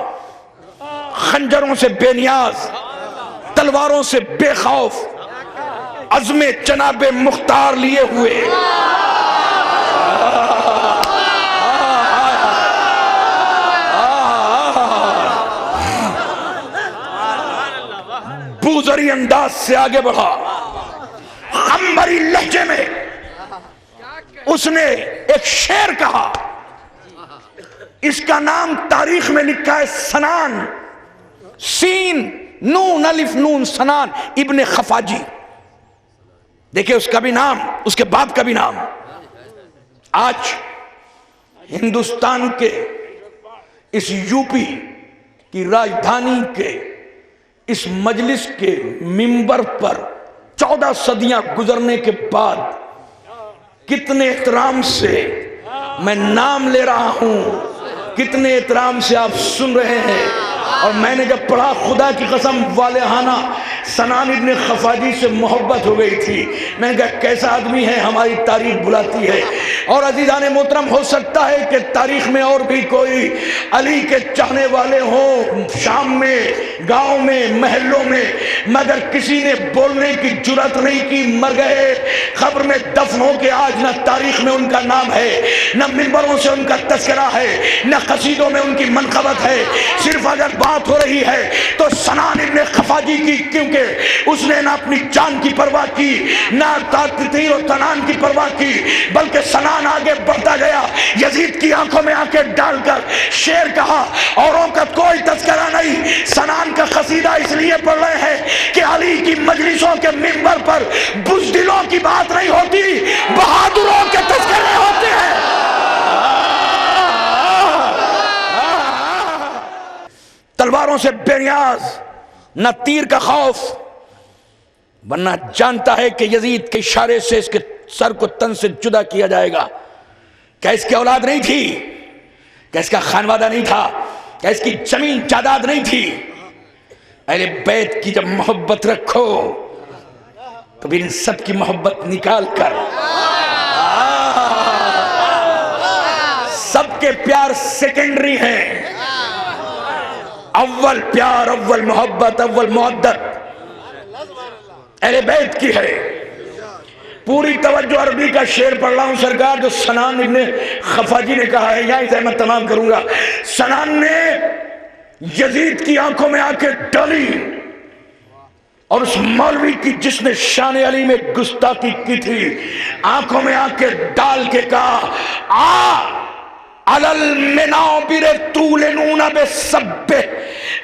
Speaker 1: خنجروں سے بے نیاز، تلواروں سے بے خوف، عزم جناب مختار لیے ہوئے بوزری انداز سے آگے بڑھا۔ عنبری لہجے میں اس نے ایک شعر کہا، اس کا نام تاریخ میں لکھا ہے سنان، سین نون الف نون سنان ابن خفاجی۔ دیکھیں اس کا بھی نام، اس کے باپ کا بھی نام۔ آج ہندوستان کے اس یو پی کی راجدھانی کے اس مجلس کے منبر پر 14 صدیاں گزرنے کے بعد کتنے احترام سے میں نام لے رہا ہوں، کتنے احترام سے آپ سن رہے ہیں، اور میں نے جب پڑھا خدا کی قسم والہانہ سنان ابن خفاجی سے محبت ہو گئی تھی۔ میں نے کہا کیسا آدمی ہے، ہماری تاریخ بلاتی ہے اور عزیزان محترم، ہو سکتا ہے کہ تاریخ میں اور بھی کوئی علی کے چاہنے والے ہوں، شام میں، گاؤں میں، محلوں میں، مگر کسی نے بولنے کی جرات نہیں کی، مر گئے، قبر میں دفن ہو کے آج نہ تاریخ میں ان کا نام ہے، نہ منبروں سے ان کا تذکرہ ہے، نہ قصیدوں میں ان کی منقبت ہے۔ صرف اگر بات ہو رہی ہے تو سنان ابن خفاجی کی، کیونکہ اس نے نہ اپنی جان کی پرواہ کی، نہ تیر و تنان کی پرواہ کی، بلکہ سنان آگے بڑھتا گیا، یزید کی آنکھوں میں آنکھیں ڈال کر شعر کہا، اوروں کا کوئی تذکرہ نہیں، سنان کا قصیدہ اس لیے پڑھ رہے ہیں کہ علی کی مجلسوں کے منبر پر بزدلوں کی بات نہیں ہوتی، بہادروں کے تذکرے ہوتے ہیں۔ تلواروں سے بے نیاز، نہ تیر کا خوف، ورنہ جانتا ہے کہ یزید کے اشارے سے اس کے سر کو تن سے جدا کیا جائے گا۔ کیا اس کی اولاد نہیں تھی؟ کیا اس کا خانوادہ نہیں تھا؟ کیا اس کی زمین جائیداد نہیں تھی؟ اہل بیت کی جب محبت رکھو تو پھر ان سب کی محبت نکال کر سب کے پیار سیکنڈری ہیں، اول پیار، اول محبت، اول محبت اہل بیت کی ہے۔ پوری توجہ عربی کا شعر پڑھ رہا ہوں سرکار، جو سنان ابن خفاجی نے کہا ہے، یہاں سے میں تمام کروں گا۔ سنان نے یزید کی آنکھوں میں آنکھیں ڈالی اور اس مولوی کی جس نے شان علی میں گستاخی کی تھی، آنکھوں میں آنکھیں ڈال کے کہا، علل منابر تولنون بسبہ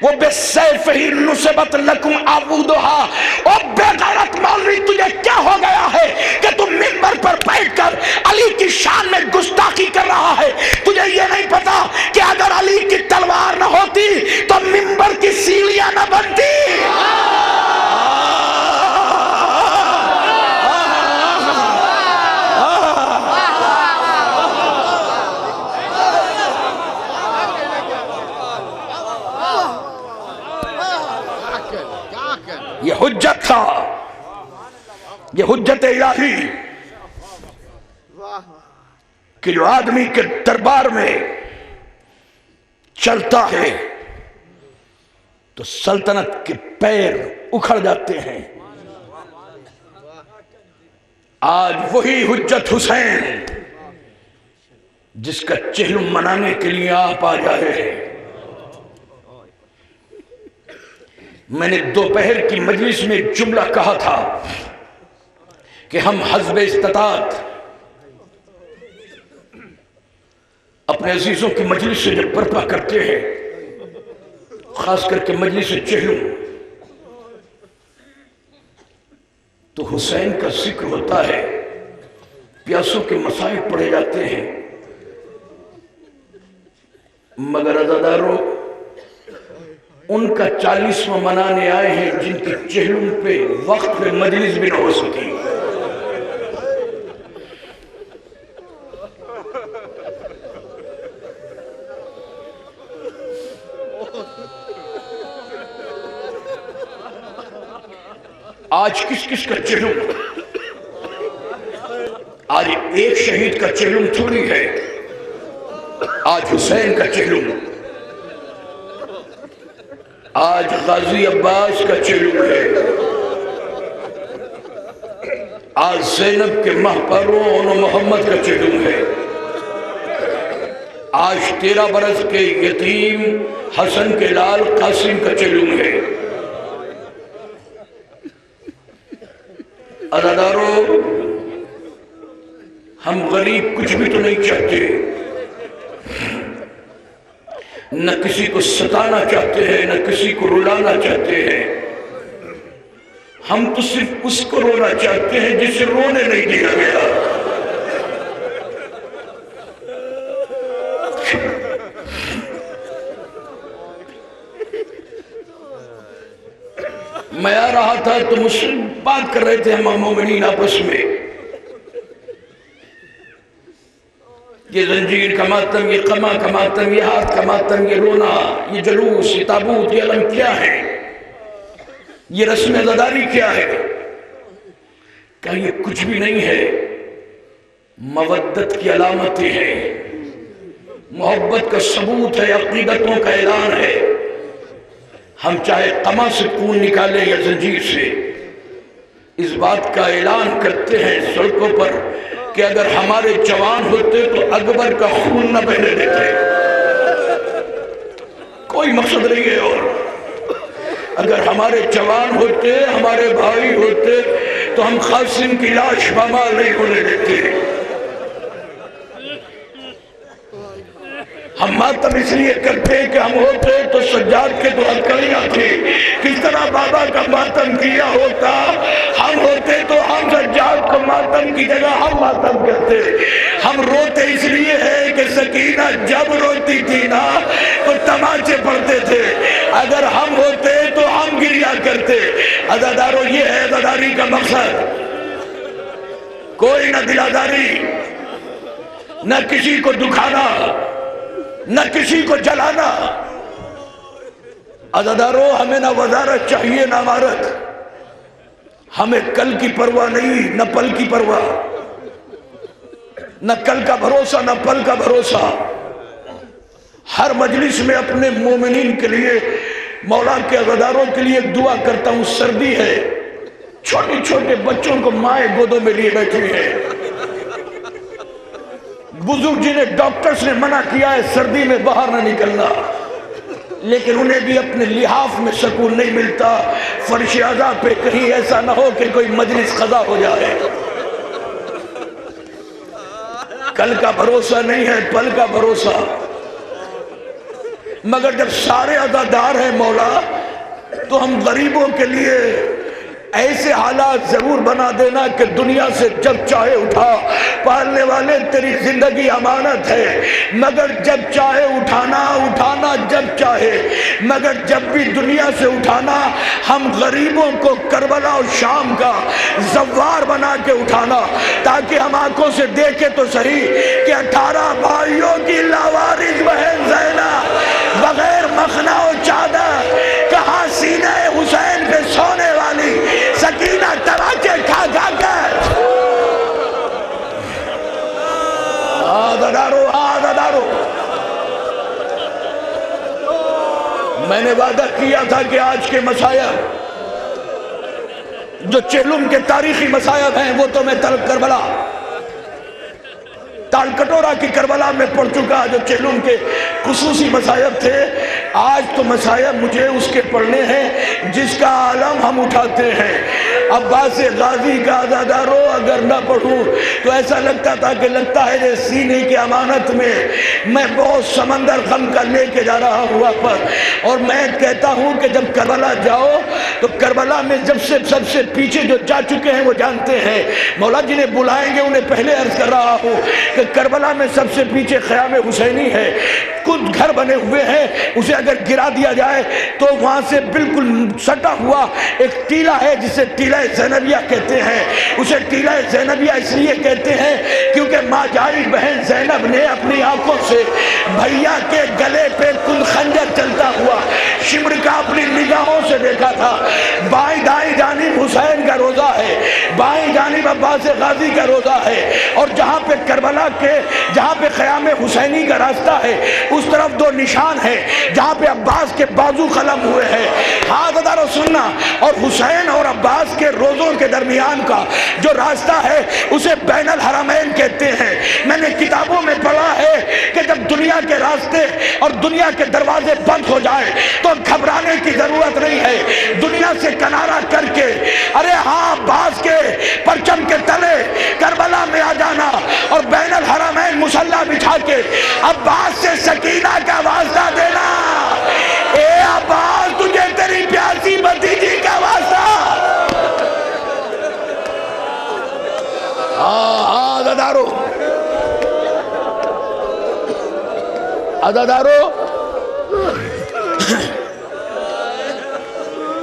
Speaker 1: وبسیفہ نصبت لکم عبودہا۔ او بے غیرت مولوی، تجھے کیا ہو گیا ہے کہ تم منبر پر بیٹھ کر علی کی شان میں گستاخی کر رہا ہے؟ تجھے یہ نہیں پتا کہ اگر علی کی تلوار نہ ہوتی تو منبر کی سیڑھیاں نہ بنتی؟ یہ حجت تھا، یہ حجت الہی کہ جو آدمی کے دربار میں چلتا ہے تو سلطنت کے پیر اکھڑ جاتے ہیں۔ آج وہی حجت حسین جس کا چہلم منانے کے لیے آپ آ جائے ہیں۔ میں نے دوپہر کی مجلس میں ایک جملہ کہا تھا کہ ہم حسب استطاعت اپنے عزیزوں کی مجلس سے جب برپا کرتے ہیں، خاص کر کے مجلس چہلم، تو حسین کا ذکر ہوتا ہے، پیاسوں کے مصائب پڑے جاتے ہیں، مگر عزاداروں ان کا 40واں منانے آئے ہیں جن کے چہلم پہ وقت پہ مجلس بھی نہ ہو سکی۔ آج کس کس کا چہلم؟ آج ایک شہید کا چہلم تھوڑی ہے، آج حسین کا چہلم، آج غازی عباس کا چہلم ہے، آج زینب کے مہپروں اور محمد کا چہلم ہے، آج 13 برس کے یتیم حسن کے لال قاسم کا چہلم ہے۔ عزاداروں، ہم غریب کچھ بھی تو نہیں چاہتے، نہ کسی کو ستانا چاہتے ہیں، نہ کسی کو رلانا چاہتے ہیں، ہم تو صرف اس کو رونا چاہتے ہیں جسے رونے نہیں دیا گیا۔ میں آ رہا تھا تو مجھ سے بات کر رہے تھے ہم مومنین آپس میں، یہ زنجیر کا ماتم، یہ قمع کا ماتم، یہ ہاتھ کا ماتم، یہ رونا، یہ جلوس، یہ تابوت، یہ علم کیا ہے؟ یہ رسم عزاداری کیا ہے؟ کہ یہ کچھ بھی نہیں ہے مودت کی علامتیں ہیں، محبت کا ثبوت ہے، عقیدتوں کا اعلان ہے۔ ہم چاہے قما سے خون نکالیں یا زنجیر سے، اس بات کا اعلان کرتے ہیں سڑکوں پر کہ اگر ہمارے جوان ہوتے تو اکبر کا خون نہ بہنے دیتے۔ کوئی مقصد نہیں ہے، اور اگر ہمارے جوان ہوتے، ہمارے بھائی ہوتے تو ہم قاسم کی لاش پامال نہیں ہونے دیتے۔ ہم ماتم اس لیے کرتے کہ ہم ہوتے تو سجاد کے تو ہتھکڑیاں تھے، کس طرح بابا کا ماتم کیا ہوتا، ہم ہوتے تو ہم سجاد کو ماتم کی جگہ ہم ماتم کرتے۔ ہم روتے اس لیے ہے کہ سکینہ جب روتی تھی نا تو تماچے پڑتے تھے، اگر ہم ہوتے تو ہم گریا کرتے۔ عزادارو، یہ ہے عزاداری کا مقصد، کوئی نہ دلاداری، نہ کسی کو دکھانا، نہ کسی کو جلانا۔ عزادارو، ہمیں نہ وزارت چاہیے نہ امارت، ہمیں کل کی پرواہ نہیں، نہ پل کی پرواہ، نہ کل کا بھروسہ نہ پل کا بھروسہ۔ ہر مجلس میں اپنے مومنین کے لیے، مولا کے عزاداروں کے لیے دعا کرتا ہوں۔ سردی ہے، چھوٹے چھوٹے بچوں کو مائیں گودوں میں لیے بیٹھی ہیں، بزرگ جنہیں ڈاکٹرز نے منع کیا ہے سردی میں باہر نہ نکلنا، لیکن انہیں بھی اپنے لحاف میں سکون نہیں ملتا۔ فرش عزا پہ کہیں ایسا نہ ہو کہ کوئی مجلس قضا ہو جائے۔ کل کا بھروسہ نہیں ہے، پل کا بھروسہ۔ مگر جب سارے عزادار ہیں مولا تو ہم غریبوں کے لیے ایسے حالات ضرور بنا دینا کہ دنیا سے جب چاہے اٹھا۔ پالنے والے تیری زندگی امانت ہے، مگر جب چاہے اٹھانا، اٹھانا جب چاہے، مگر جب بھی دنیا سے اٹھانا ہم غریبوں کو کربلا اور شام کا زوار بنا کے اٹھانا، تاکہ ہم آنکھوں سے دیکھیں تو صحیح کہ 18 بھائیوں کی لاوارث بہن زینب بغیر مخنا و چادر کہاں سینہ حسین پہ سونے والی سکینہ تراچے کھا کھا کر۔ عزادارو، عزادارو، میں نے وعدہ کیا تھا کہ آج کے مصائب جو چہلم کے تاریخی مصائب ہیں وہ تو میں کربلا، تال کٹورا کی کربلا میں پڑھ چکا، جو چہلم کے خصوصی مصائب تھے۔ آج تو مصائب مجھے اس کے پڑھنے ہیں جس کا عالم ہم اٹھاتے ہیں۔ عباس غازی کا عزادارو اگر نہ پڑھوں تو ایسا لگتا تھا کہ لگتا ہے کہ سینے کی امانت میں میں بہت سمندر غم کا لے کے جا رہا ہوا پر۔ اور میں کہتا ہوں کہ جب کربلا جاؤ تو کربلا میں جب سے سب سے پیچھے جو جا چکے ہیں وہ جانتے ہیں۔ مولا جنہیں بلائیں گے انہیں پہلے عرض کر رہا ہوں کہ کربلا میں سب سے پیچھے خیام حسینی ہے، کچھ گھر بنے ہوئے ہیں، اسے اگر گرا دیا جائے تو وہاں سے بالکل سٹا ہوا ایک ٹیلہ ہے جسے ٹیلہ زینبیہ کہتے ہیں۔ اسے ٹیلہ زینبیہ اس لیے کہتے ہیں کیونکہ ماجاری بہن زینب نے اپنی آنکھوں سے بھیا کے گلے پہ کل خنجر چلتا ہوا شمر کا اپنی نگاہوں سے دیکھا تھا۔ بائیں دائیں جانب حسین کا روزہ ہے، بائیں جانب عباس غازی کا روزہ ہے، اور جہاں پہ کربلا کے جہاں پہ خیام حسینی کا راستہ ہے اس طرف دو نشان ہے جہاں پہ عباس کے بازو قلم ہوئے ہیں۔ عزادارو سننا، اور حسین اور عباس کے روزوں کے درمیان کا جو راستہ ہے اسے بین الحرمین کہتے ہیں۔ میں نے کتابوں میں پڑھا ہے کہ جب دنیا کے راستے اور دنیا کے دروازے بند ہو جائے تو گھبرانے کی ضرورت نہیں ہے، دنیا سے کنارہ کر کے ارے ہاں عباس کے پرچم کے تلے کربلا میں آ جانا اور بین الحرمین مصلی بچھا کے عباس سے سکینہ کا واسطہ دینا۔ اے عباس تجھے تیری پیاسی بھتیجی کا واسطہ۔ عزادارو، عزادارو،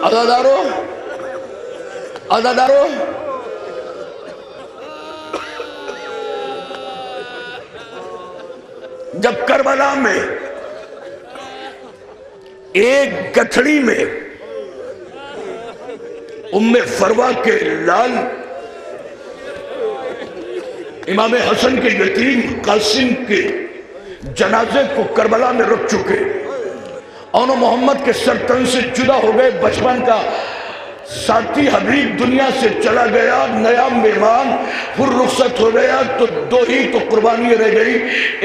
Speaker 1: عزادارو، عزادارو، جب کربلا میں ایک گٹھڑی میں ام فروا کے لال امام حسن کے یتیم قاسم کے جنازے کو کربلا میں رکھ چکے، اون محمد کے سر تن سے جدا ہو گئے، بچپن کا ساتھی حبیب دنیا سے چلا گیا، نیا مہمان پر رخصت ہو گیا، تو دو ہی تو قربانی رہ گئی،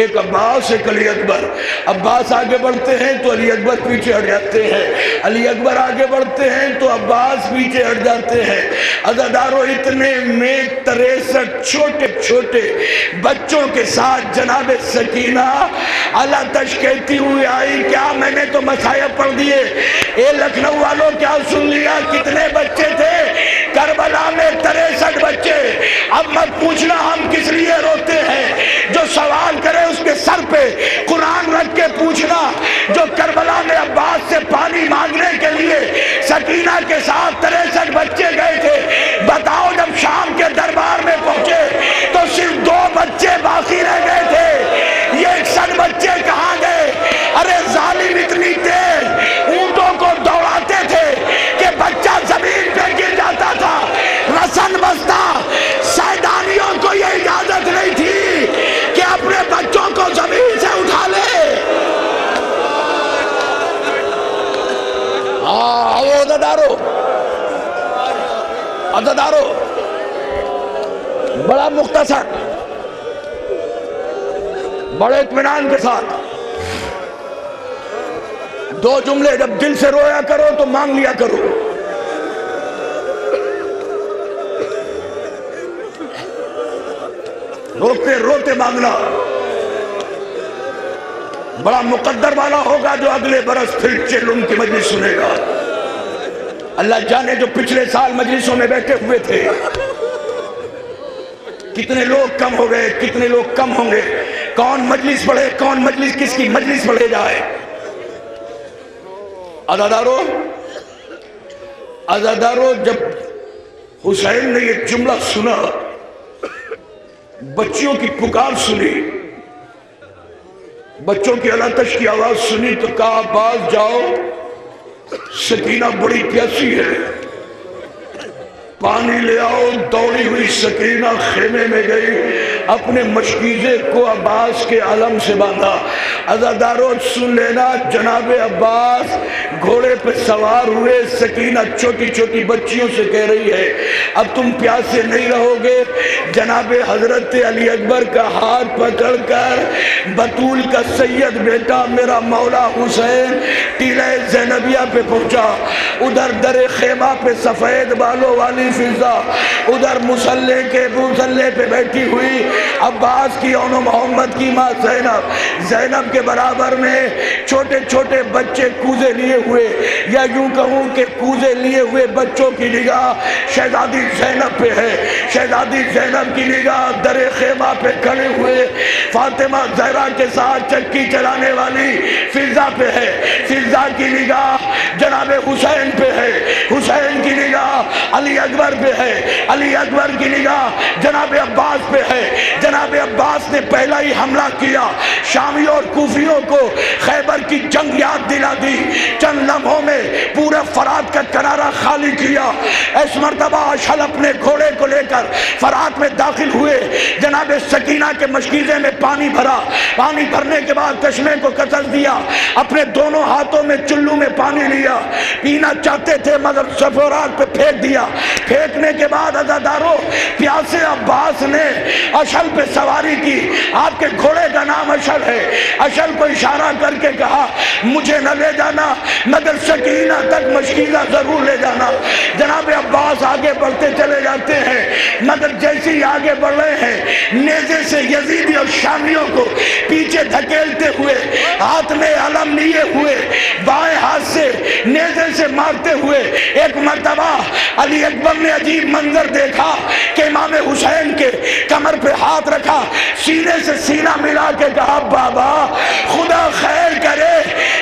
Speaker 1: ایک عباس ایک علی اکبر۔ عباس آگے بڑھتے ہیں تو علی اکبر پیچھے ہٹ جاتے ہیں، علی اکبر آگے بڑھتے ہیں تو عباس پیچھے ہٹ جاتے ہیں۔ عزادارو اتنے میں 63 چھوٹے چھوٹے بچوں کے ساتھ جناب سکینہ اللہ تش کہتی ہوئی آئی، کیا میں نے تو مصائب پڑھ دیے؟ اے لکھنؤ والوں کیا سن لیا؟ کتنے بچے تھے کربلا میں؟ 63 بچے۔ اب مت پوچھنا ہم کس لیے روتے ہیں، جو سوال کرے اس کے سر پہ قرآن رکھ کے پوچھنا۔ جو کربلا میں عباس سے پانی مانگنے کے لیے سکینہ کے ساتھ 63 بچے گئے تھے، بتاؤ جب شام کے دربار میں پہنچے تو صرف 2 بچے باقی رہ گئے تھے، یہ 61 بچے کہاں گئے؟ ارے ظالم اتنی تیز اونٹوں کو دوڑاتے تھے کہ بچہ زمین پہ گر جاتا تھا، رسن بستا۔ سیدانیوں کو یہ اجازت نہیں تھی کہ اپنے بچوں کو زمین سے اٹھا لے۔ عزادارو بڑا مختصر، بڑے اطمینان کے ساتھ 2 جملے، جب دل سے رویا کرو تو مانگ لیا کرو۔ روتے روتے مانگنا۔ بڑا مقدر والا ہوگا جو اگلے برس پھر چیلم کی مجلس سنے گا۔ اللہ جانے جو پچھلے سال مجلسوں میں بیٹھے ہوئے تھے کتنے لوگ کم ہو گئے، کتنے لوگ کم ہوں گے۔ کون مجلس پڑھے، کون مجلس، کس کی مجلس پڑھے جائے۔ عزادارو جب حسین نے یہ جملہ سنا، بچیوں کی پکار سنی، بچوں کی علاتش کی آواز سنی تو کہا عباس جاؤ، سکینہ بڑی پیاسی ہے، پانی لے آؤ۔ دوڑی ہوئی سکینہ خیمے میں گئی، اپنے مشکیزے کو عباس کے علم سے باندھا۔ عزادارو سن لینا، جناب عباس گھوڑے پہ سوار ہوئے، سکینہ چھوٹی چھوٹی بچیوں سے کہہ رہی ہے اب تم پیاسے نہیں رہو گے۔ جناب حضرت علی اکبر کا ہاتھ پکڑ کر بطول کا سید بیٹا میرا مولا حسین ٹیلہ زینبیہ پہ پہنچا۔ ادھر در خیمہ پہ سفید بالوں والی فضا، ادھر مسلح پہ بیٹھی ہوئی عباس کی اون محمد کی ماں زینب، زینب کے برابر میں چھوٹے چھوٹے بچے کوزے لیے ہوئے، یا یوں کہوں کہ کوزے لیے ہوئے بچوں کی نگاہ شہزادی زینب پہ ہے۔ شہزادی زینب کی نگاہ در خیمہ پہ کھڑے ہوئے فاطمہ زہرا کے ساتھ چکی چلانے والی فضا پہ ہے۔ فضا کی نگاہ جناب حسین پہ ہے، حسین کی نگاہ علی اکبر پہ ہے، علی اکبر کی نگاہ جناب عباس پہ ہے۔ جناب عباس نے پہلا ہی حملہ کیا، شامیوں اور کوفیوں کو خیبر کی جنگ یاد دلا دی، چند لمحوں میں پورا فرات کا کنارہ خالی کیا۔ اس مرتبہ اشہل اپنے گھوڑے کو لے کر فرات میں داخل ہوئے، جناب سکینہ کے مشکیزے میں پانی بھرا، پانی بھرنے کے بعد چشمے کو کسر دیا، اپنے دونوں ہاتھوں میں چلو میں پانی لیا، پینا چاہتے تھے مگر سفورات پہ پھینک دیا۔ پھینکنے کے بعد عزادارو پیاسے عباس نے اشہل پہ سواری کی، آپ کے گھوڑے کا نام اشہل ہے، اشہل کو اشارہ کر کے کہا مجھے نہ لے جانا مگر سکینہ تک مشکیزہ ضرور لے جانا۔ جناب عباس آگے بڑھتے چلے جاتے ہیں، مگر جیسے ہی آگے بڑھ رہے ہیں نیزے سے یزیدی اور شامیوں کو پیچھے دھکیلتے ہوئے، ہاتھ میں علم لیے ہوئے، بائیں ہاتھ سے نیزے سے مارتے ہوئے، ایک مرتبہ علی اکبر نے عجیب منظر دیکھا کہ امام حسین کے کمر پہ ہاتھ رکھا، سینے سے سینہ ملا کے کہا بابا خدا خیر کرے،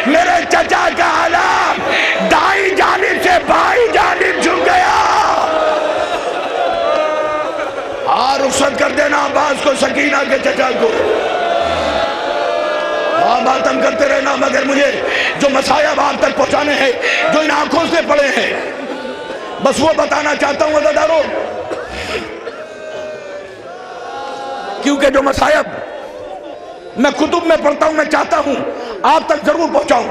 Speaker 1: میرے چچا کا علم دائیں جانب سے بائیں جانب جھک گیا۔ رخصت کر دینا عباس کو، سکینہ کے چچا کو۔ ماتم کرتے رہنا، مگر مجھے جو مسائب آپ تک پہنچانے ہیں، جو ان آنکھوں سے پڑے ہیں، بس وہ بتانا چاہتا ہوں عزادارو۔ کیونکہ جو مصائب میں کتب میں پڑھتا ہوں میں چاہتا ہوں آپ تک ضرور پہنچاؤں.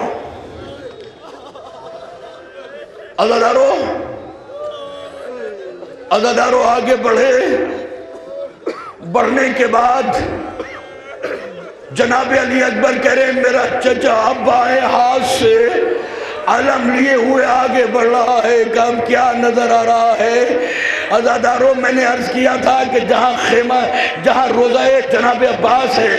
Speaker 1: عزادارو آگے بڑھے. بڑھنے کے بعد جناب علی اکبر کہہ رہے میرا چچا بائیں ہاتھ سے علم لیے ہوئے آگے بڑھ رہا ہے. کام کیا نظر آ رہا ہے؟ عزادارو میں نے عرض کیا تھا کہ جہاں روزہ جناب عباس ہے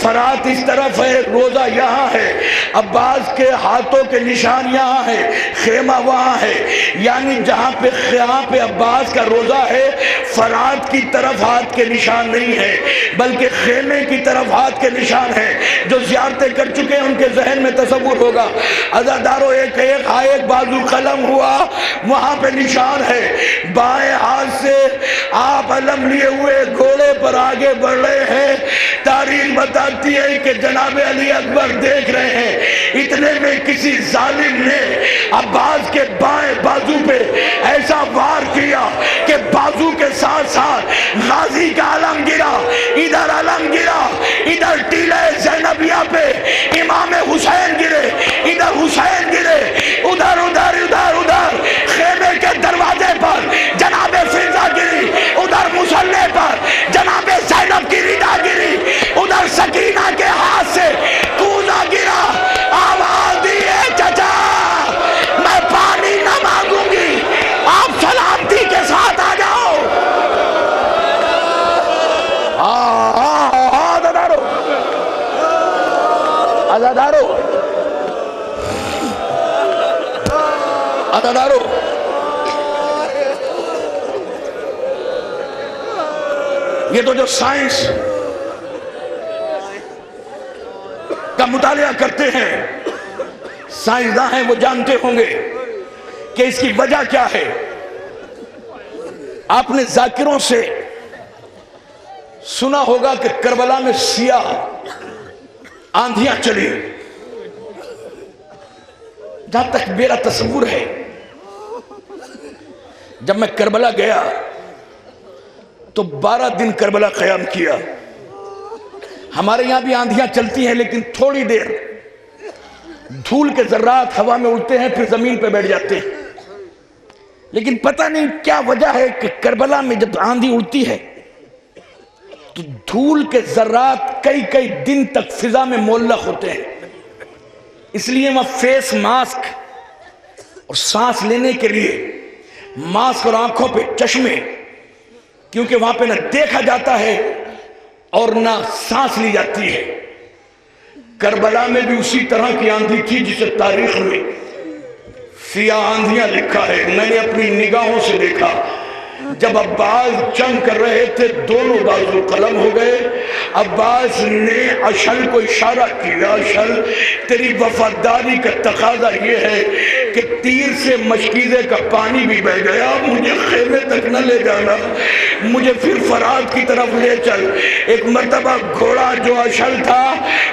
Speaker 1: فرات اس طرف ہے، روزہ یہاں ہے، عباس کے ہاتھوں کے نشان یہاں ہے، خیمہ وہاں ہے. یعنی جہاں پہ عباس کا روزہ ہے فرات کی طرف ہاتھ کے نشان نہیں ہے بلکہ خیمے کی طرف ہاتھ کے نشان ہے. جو زیارتیں کر چکے ہیں ان کے ذہن میں تصور ہوگا. عزادارو ایک بازو قلم ہوا وہاں پہ نشان ہے. بائیں ہاتھ سے آپ علم لیے ہوئے گھوڑے پر آگے بڑھ رہے ہیں. تاریخ بتاتی ہے کہ جناب علی اکبر دیکھ رہے ہیں. اتنے میں کسی ظالم نے عباس کے بائیں بازو پہ ایسا وار کیا کہ بازو کے ساتھ ساتھ غازی کا علم گرا. ادھر علم گرا، ادھر ٹیلہ زینبیہ پہ امام حسین گرے، ادھر حسین گرے، ادھر خیمے کے دروازے پر جناب فضا گری، ادھر مصلی پر جناب زینب کی ردا گری، ادھر سکینہ کے ہاتھ سے کوزہ گرا. آواز دیے چچا میں پانی نہ مانگوں گی، آپ سلامتی کے ساتھ آ جاؤ. عزادارو یہ تو جو سائنس کا مطالعہ کرتے ہیں سائنسداں ہیں وہ جانتے ہوں گے کہ اس کی وجہ کیا ہے. آپ نے ذاکروں سے سنا ہوگا کہ کربلا میں سیاہ آندھیاں چلی. جہاں تک میرا تصور ہے جب میں کربلا گیا تو 12 دن کربلا قیام کیا. ہمارے یہاں بھی آندھیاں چلتی ہیں لیکن تھوڑی دیر دھول کے ذرات ہوا میں اڑتے ہیں پھر زمین پہ بیٹھ جاتے ہیں. لیکن پتہ نہیں کیا وجہ ہے کہ کربلا میں جب آندھی اڑتی ہے تو دھول کے ذرات کئی دن تک فضا میں معلق ہوتے ہیں. اس لیے وہاں فیس ماسک اور سانس لینے کے لیے ماسک اور آنکھوں پہ چشمے، کیونکہ وہاں پہ نہ دیکھا جاتا ہے اور نہ سانس لی جاتی ہے. کربلا میں بھی اسی طرح کی آندھی تھی جسے تاریخ میں سیاہ آندھیاں لکھا ہے. میں نے اپنی نگاہوں سے دیکھا جب عباس جنگ کر رہے تھے دونوں بازو قلم ہو گئے. عباس نے اشل کو اشارہ کیا، اشل تیری وفاداری کا تقاضا یہ ہے کہ تیر سے مشکیزے کا پانی بھی بہ گیا، مجھے خیمے تک نہ لے جانا، مجھے پھر فرات کی طرف لے چل. ایک مرتبہ گھوڑا جو اشل تھا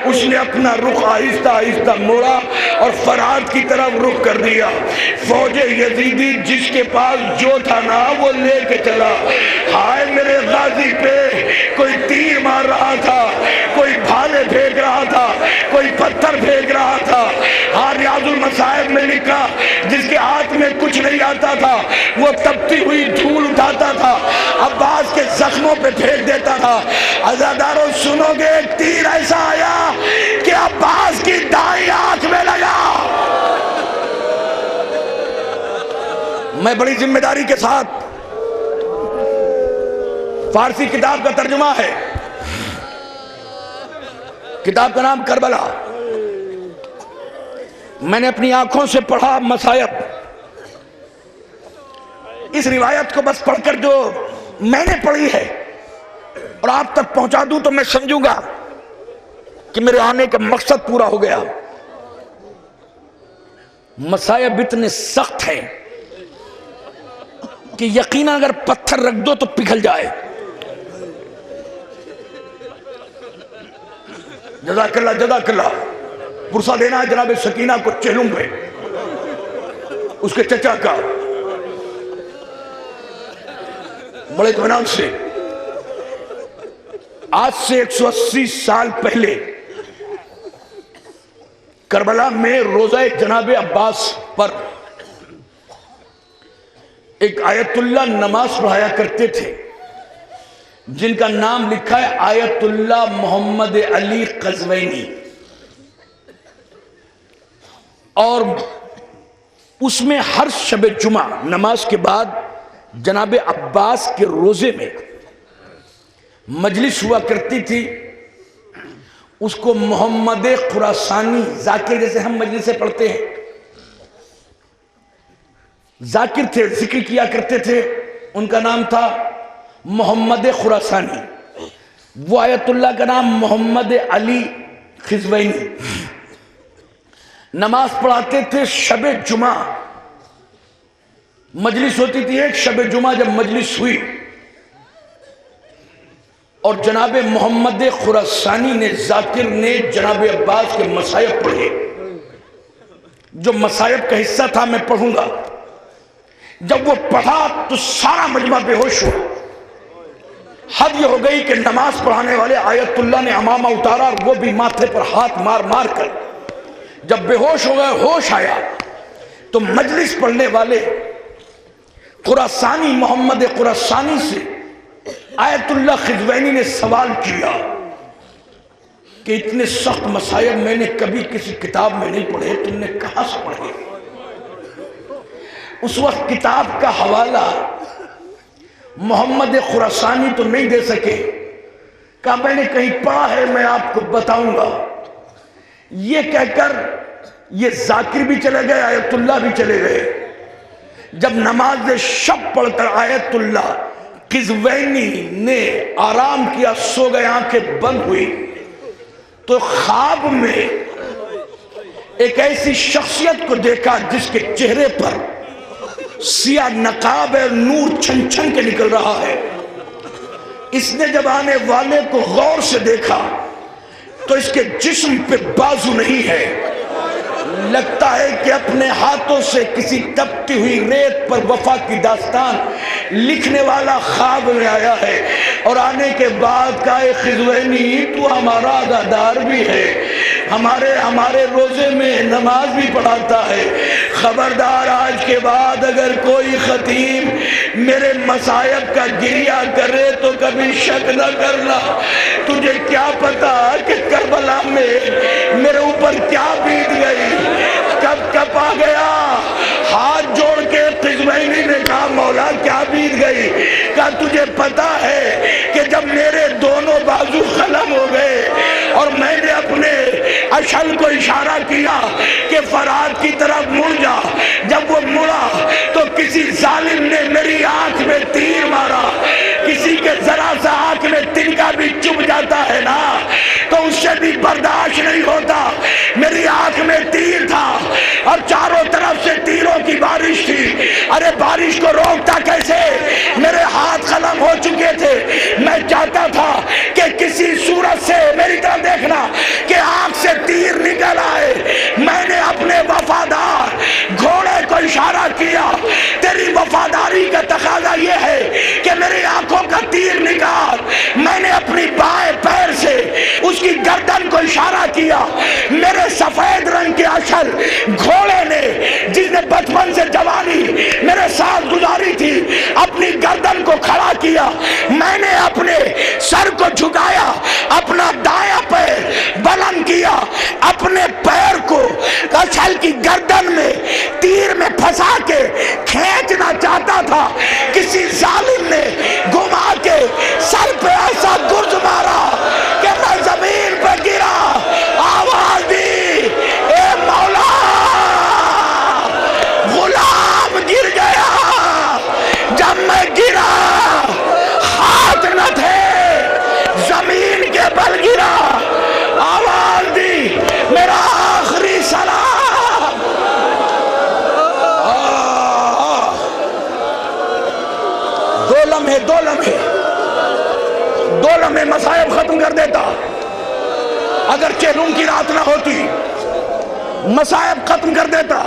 Speaker 1: اس نے اپنا رخ آہستہ آہستہ موڑا اور فرات کی طرف رخ کر دیا. فوج یزیدی جس کے پاس جو تھا نا وہ لے کے چلا. ہائے میرے غازی پہ کوئی تیر مار رہا تھا، کوئی بھالے پھینک رہا تھا، کوئی پتھر پھینک رہا تھا. ریاض المصائب میں لکھا جس کے ہاتھ میں کچھ نہیں آتا تھا وہ تپتی ہوئی دھول اٹھاتا تھا، عباس کے زخموں پہ پھینک دیتا تھا. عزادارو سنو گے ایک تیر ایسا آیا کہ عباس کی دائیں آنکھ میں لگا. میں بڑی ذمہ داری کے ساتھ، فارسی کتاب کا ترجمہ ہے، کتاب کا نام کربلا. میں نے اپنی آنکھوں سے پڑھا مصائب. اس روایت کو بس پڑھ کر جو میں نے پڑھی ہے اور آپ تک پہنچا دوں تو میں سمجھوں گا کہ میرے آنے کا مقصد پورا ہو گیا. مصائب اتنے سخت ہیں کہ یقیناً اگر پتھر رکھ دو تو پگھل جائے. جزاک اللہ جزاک اللہ. پرسہ دینا ہے جناب سکینہ کو چہلوں پہ، اس کے چچا کا، بڑے اطمینان سے. آج سے 180 سال پہلے کربلا میں روزہ جناب عباس پر ایک آیت اللہ نماز پڑھایا کرتے تھے، جن کا نام لکھا ہے آیت اللہ محمد علی قزوینی، اور اس میں ہر شب جمعہ نماز کے بعد جناب عباس کے روزے میں مجلس ہوا کرتی تھی۔ اس کو محمد خراسانی ذاکر، جیسے ہم مجلس سے پڑھتے ہیں، ذاکر تھے، ذکر کیا کرتے تھے، ان کا نام تھا محمد خراسانی۔ وہ آیت اللہ کا نام محمد علی قزوینی۔ نماز پڑھاتے تھے شب جمعہ، مجلس ہوتی تھی ایک شب جمعہ۔ جب مجلس ہوئی اور جناب محمد خراسانی نے، ذاکر نے جناب عباس کے مصائب پڑھے، جو مصائب کا حصہ تھا میں پڑھوں گا۔ جب وہ پڑھا تو سارا مجمع بے ہوش ہوا۔ حد یہ ہو گئی کہ نماز پڑھانے والے آیت اللہ نے امامہ اتارا، اور وہ بھی ماتھے پر ہاتھ مار مار کر جب بے ہوش ہو گئے، ہوش آیا تو مجلس پڑھنے والے خراسانی، محمد خراسانی سے آیت اللہ قزوینی نے سوال کیا کہ اتنے سخت مصائب میں نے کبھی کسی کتاب میں نہیں پڑھے، تم نے کہاں سے پڑھے؟ اس وقت کتاب کا حوالہ محمد خراسانی تو نہیں دے سکے، کہا میں نے کہیں پڑھا ہے، میں آپ کو بتاؤں گا۔ یہ کہہ کر یہ ذاکر بھی چلے گئے، آیت اللہ بھی چلے گئے۔ جب نماز شب پڑھ کر آیت اللہ قزوینی نے آرام کیا، سو گئے، آنکھیں بند ہوئی، تو خواب میں ایک ایسی شخصیت کو دیکھا جس کے چہرے پر سیاہ نقاب ہے، نور چھن چھن کے نکل رہا ہے۔ اس نے جب آنے والے کو غور سے دیکھا تو اس کے جسم پہ بازو نہیں ہے، لگتا ہے کہ اپنے ہاتھوں سے کسی تپتی ہوئی ریت پر وفا کی داستان لکھنے والا خواب میں آیا ہے۔ اور آنے کے بعد کہا اے قزوینی، تو ہمارا عزادار بھی ہے، ہمارے روزے میں نماز بھی پڑھاتا ہے، خبردار آج کے بعد اگر کوئی خطیب میرے مصائب کا گریہ کرے تو کبھی شک نہ کرنا۔ تجھے کیا پتا کہ کربلا میں میرے اوپر کیا بیت گئی، کب کب آ گیا۔ ہاتھ جوڑ کے قزوینی نے کہا مولا کیا بیت گئی؟ کہا تجھے پتا ہے کہ جب میرے دونوں بازو قلم ہو گئے اور میں نے اپنے اشل کو اشارہ کیا کہ فرات کی طرف مڑ جا، جب وہ مڑا تو کسی ظالم نے میری آنکھ میں تیر مارا۔ کسی کے ذرا سا آنکھ میں تنکا بھی چبھ جاتا ہے نا تو اس سے بھی برداشت نہیں ہوتا۔ میری آنکھ میں تیر تھا اور چاروں طرف سے تیروں کی بارش تھی۔ ارے بارش کو روکتا کیسے؟ میرے ہاتھ قلم ہو چکے تھے۔ میں چاہتا تھا کہ کسی صورت سے میری طرف دیکھنا کہ آنکھ سے تیر نکل آئے۔ میں نے اپنے وفادار گھوڑے کو اشارہ کیا، تیری وفاداری کا تقاضا یہ ہے کہ میری آنکھوں کا تیر نکال۔ میں نے اپنی بائیں پیر سے اس کی گردن کو اشارہ کیا۔ میرے سفید رنگ کے اشل گھوڑے نے، جس نے بچپن سے جوانی میرے ساتھ گزاری تھی، اپنی گردن کو کھڑا کیا۔ میں نے اپنے سر کو جھکایا، اپنا دایاں پیر بلند کیا، اپنے پیر کو اشل کی گردن میں تیر میں پھنسا کے کھینچنا چاہتا تھا۔ کسی ظالم نے گھما کے سر پہ ایسا گرز مارا کہ میں زمین پہ گرا، آواز دی اے مولا، غلام گر گیا۔ جب میں گرا ہاتھ نہ تھے، زمین کے بل گرا، آواز دی میرا آخری سلام۔ دو لمحے مصائب ختم کر دیتا۔ اگرچہ روم کی رات نہ ہوتی، مصائب ختم کر دیتا۔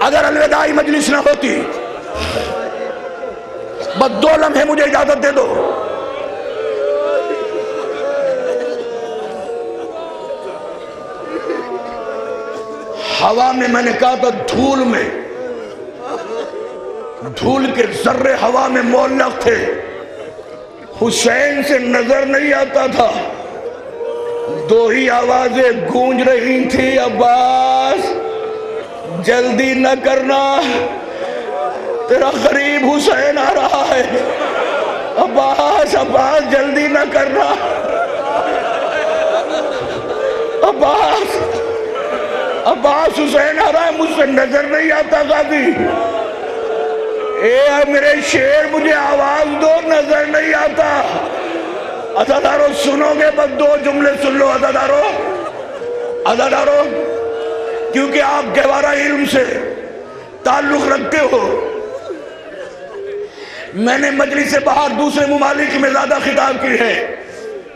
Speaker 1: اگر الوداعی مجلس نہ ہوتی، بس 2 لمحے مجھے اجازت دے دو۔ ہوا میں میں نے کہا تھا دھول میں، دھول کے ذرے ہوا میں معلق تھے، حسین سے نظر نہیں آتا تھا، دو ہی آوازیں گونج رہی تھی، عباس جلدی نہ کرنا، تیرا قریب حسین آ رہا ہے، عباس عباس جلدی نہ کرنا، عباس عباس حسین آ رہا ہے، مجھ سے نظر نہیں آتا غازی، اے میرے شیر مجھے آواز دو، نظر نہیں آتا۔ عزادارو سنو گے بس دو جملے سن لو عزادارو، عزادارو کیونکہ آپ گہوارہ علم سے تعلق رکھتے ہو، میں نے مجلس سے باہر دوسرے ممالک میں زیادہ خطاب کی ہے،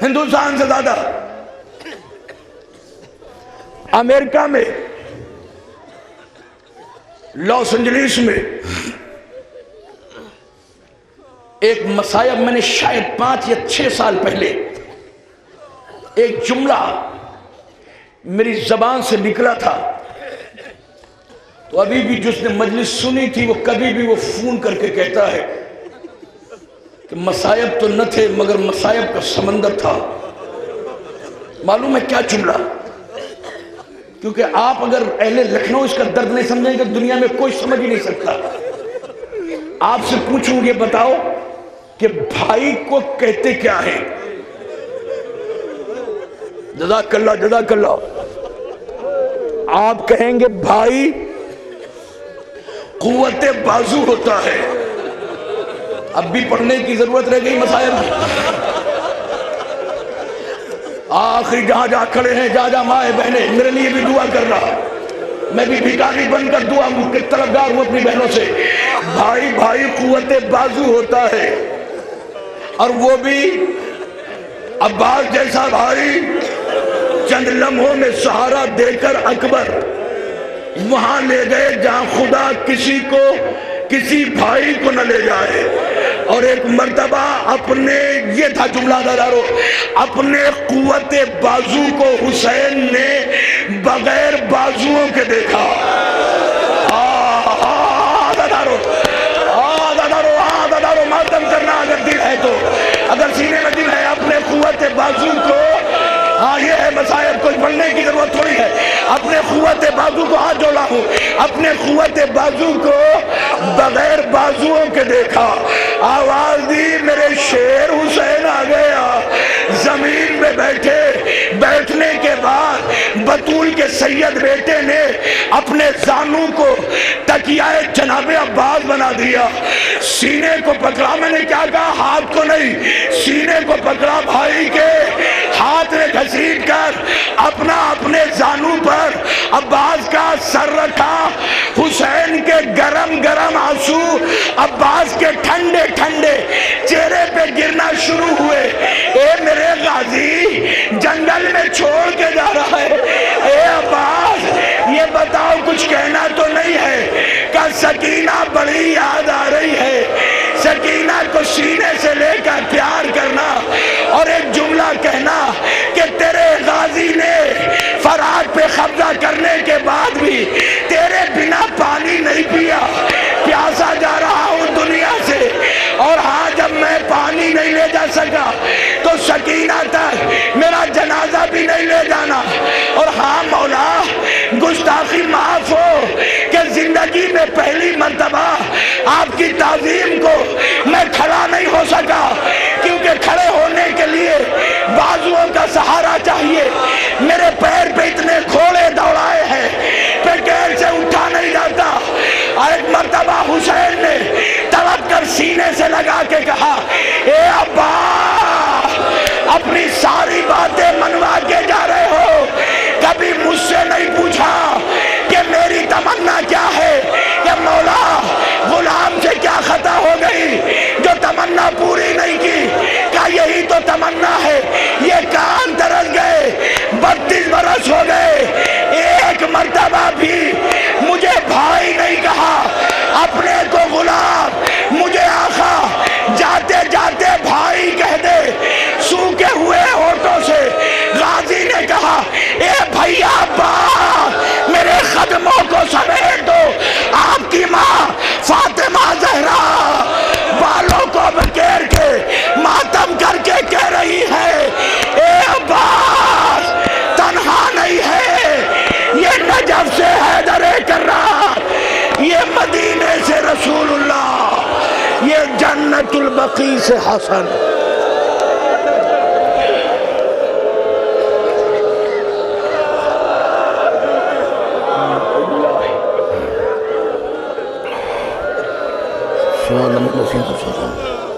Speaker 1: ہندوستان سے زیادہ۔ امریکہ میں لاس اینجلس میں ایک مصائب میں نے شاید 5 یا 6 سال پہلے ایک جملہ میری زبان سے نکلا تھا، تو ابھی بھی جس نے مجلس سنی تھی وہ کبھی بھی وہ فون کر کے کہتا ہے کہ مصائب تو نہ تھے مگر مصائب کا سمندر تھا۔ معلوم ہے کیا جملہ؟ کیونکہ آپ اگر اہل لکھنؤ اس کا درد نہیں سمجھیں گے دنیا میں کوئی سمجھ ہی نہیں سکتا۔ آپ سے پوچھوں گے بتاؤ کہ بھائی کو کہتے کیا ہے؟ جزاک اللہ جزاک اللہ۔ آپ کہیں گے بھائی قوت بازو ہوتا ہے۔ اب بھی پڑھنے کی ضرورت رہ گئی مسائل کی۔ آخری جہاں کھڑے ہیں جہاں مائیں بہنیں میرے لیے بھی دعا کرنا، میں بھی بھکاری بن کر دعا کے طلبگار ہوں اپنی بہنوں سے۔ بھائی بھائی قوت بازو ہوتا ہے، اور وہ بھی عباس جیسا بھائی چند لمحوں میں سہارا دے کر اکبر وہاں لے گئے جہاں خدا کسی بھائی کو نہ لے جائے۔ اور ایک مرتبہ اپنے یہ تھا جملہ دارو، اپنے قوت بازو کو حسین نے بغیر بازوؤں کے دیکھا۔ دارو ماتم کرنا اگر دل ہے تو، اگر سینے میں دل ہے اپنے قوت بازو کو، ہاں یہ ہے مصائب، کچھ بڑھنے کی ضرورت تھوڑی ہے۔ اپنے قوت بازو کو ہاتھ جوڑا ہوں، اپنے قوت بازو کو بغیر بازوؤں کے دیکھا۔ آواز دی میرے شیر حسین آ گیا۔ زمین میں بیٹھنے کے بعد بطول کے سید بیٹے نے اپنے زانوں کو تکیہ جناب عباس بنا دیا، سینے کو پکڑا، میں نے کیا کہا؟ ہاتھ کو نہیں، سینے کو پکڑا بھائی کے، ہاتھ نے گھسیٹ کر اپنے زانوں پر عباس کا سر رکھا۔ حسین کے گرم گرم آنسو عباس کے ٹھنڈے ٹھنڈے چہرے پہ گرنا شروع ہوئے۔ اے میرے غازی جنگل میں چھوڑ کے جا رہا ہے، اے عباس یہ بتاؤ کچھ کہنا تو نہیں ہے کہ سکینہ بڑی یاد آ رہی ہے؟ سکینہ کو سینے سے لے کر پیار کرنا اور ایک جملہ کہنا کہ تیرے غازی نے فرات پہ قبضہ کرنے کے بعد بھی تیرے بنا پانی نہیں پیا، پیاسا جا رہا ہوں دنیا سے، اور ہاں جب میں پانی نہیں لے جا سکا تو سکینہ تک میرا جنازہ بھی نہیں لے جانا، اور ہاں مولا گستاخی معاف ہو کہ زندگی میں پہلی مرتبہ آپ کی تعظیم کو میں کھڑا نہیں ہو سکا، کیونکہ کھڑے ہونے کے لیے بازوؤں کا سہارا چاہیے۔ میرے پیر پہ اتنے گھوڑے دوڑائے ہیں پیٹر سے اٹھا نہیں جاتا۔ ایک مرتبہ حسین نے تڑپ کر سینے سے لگا کے کہا، اے ابا اپنی ساری باتیں منوا کے جا رہے ہو، کبھی مجھ سے نہیں پوچھا کہ میری تمنا
Speaker 2: جنت البقیع سے حسن. سبحان اللہ.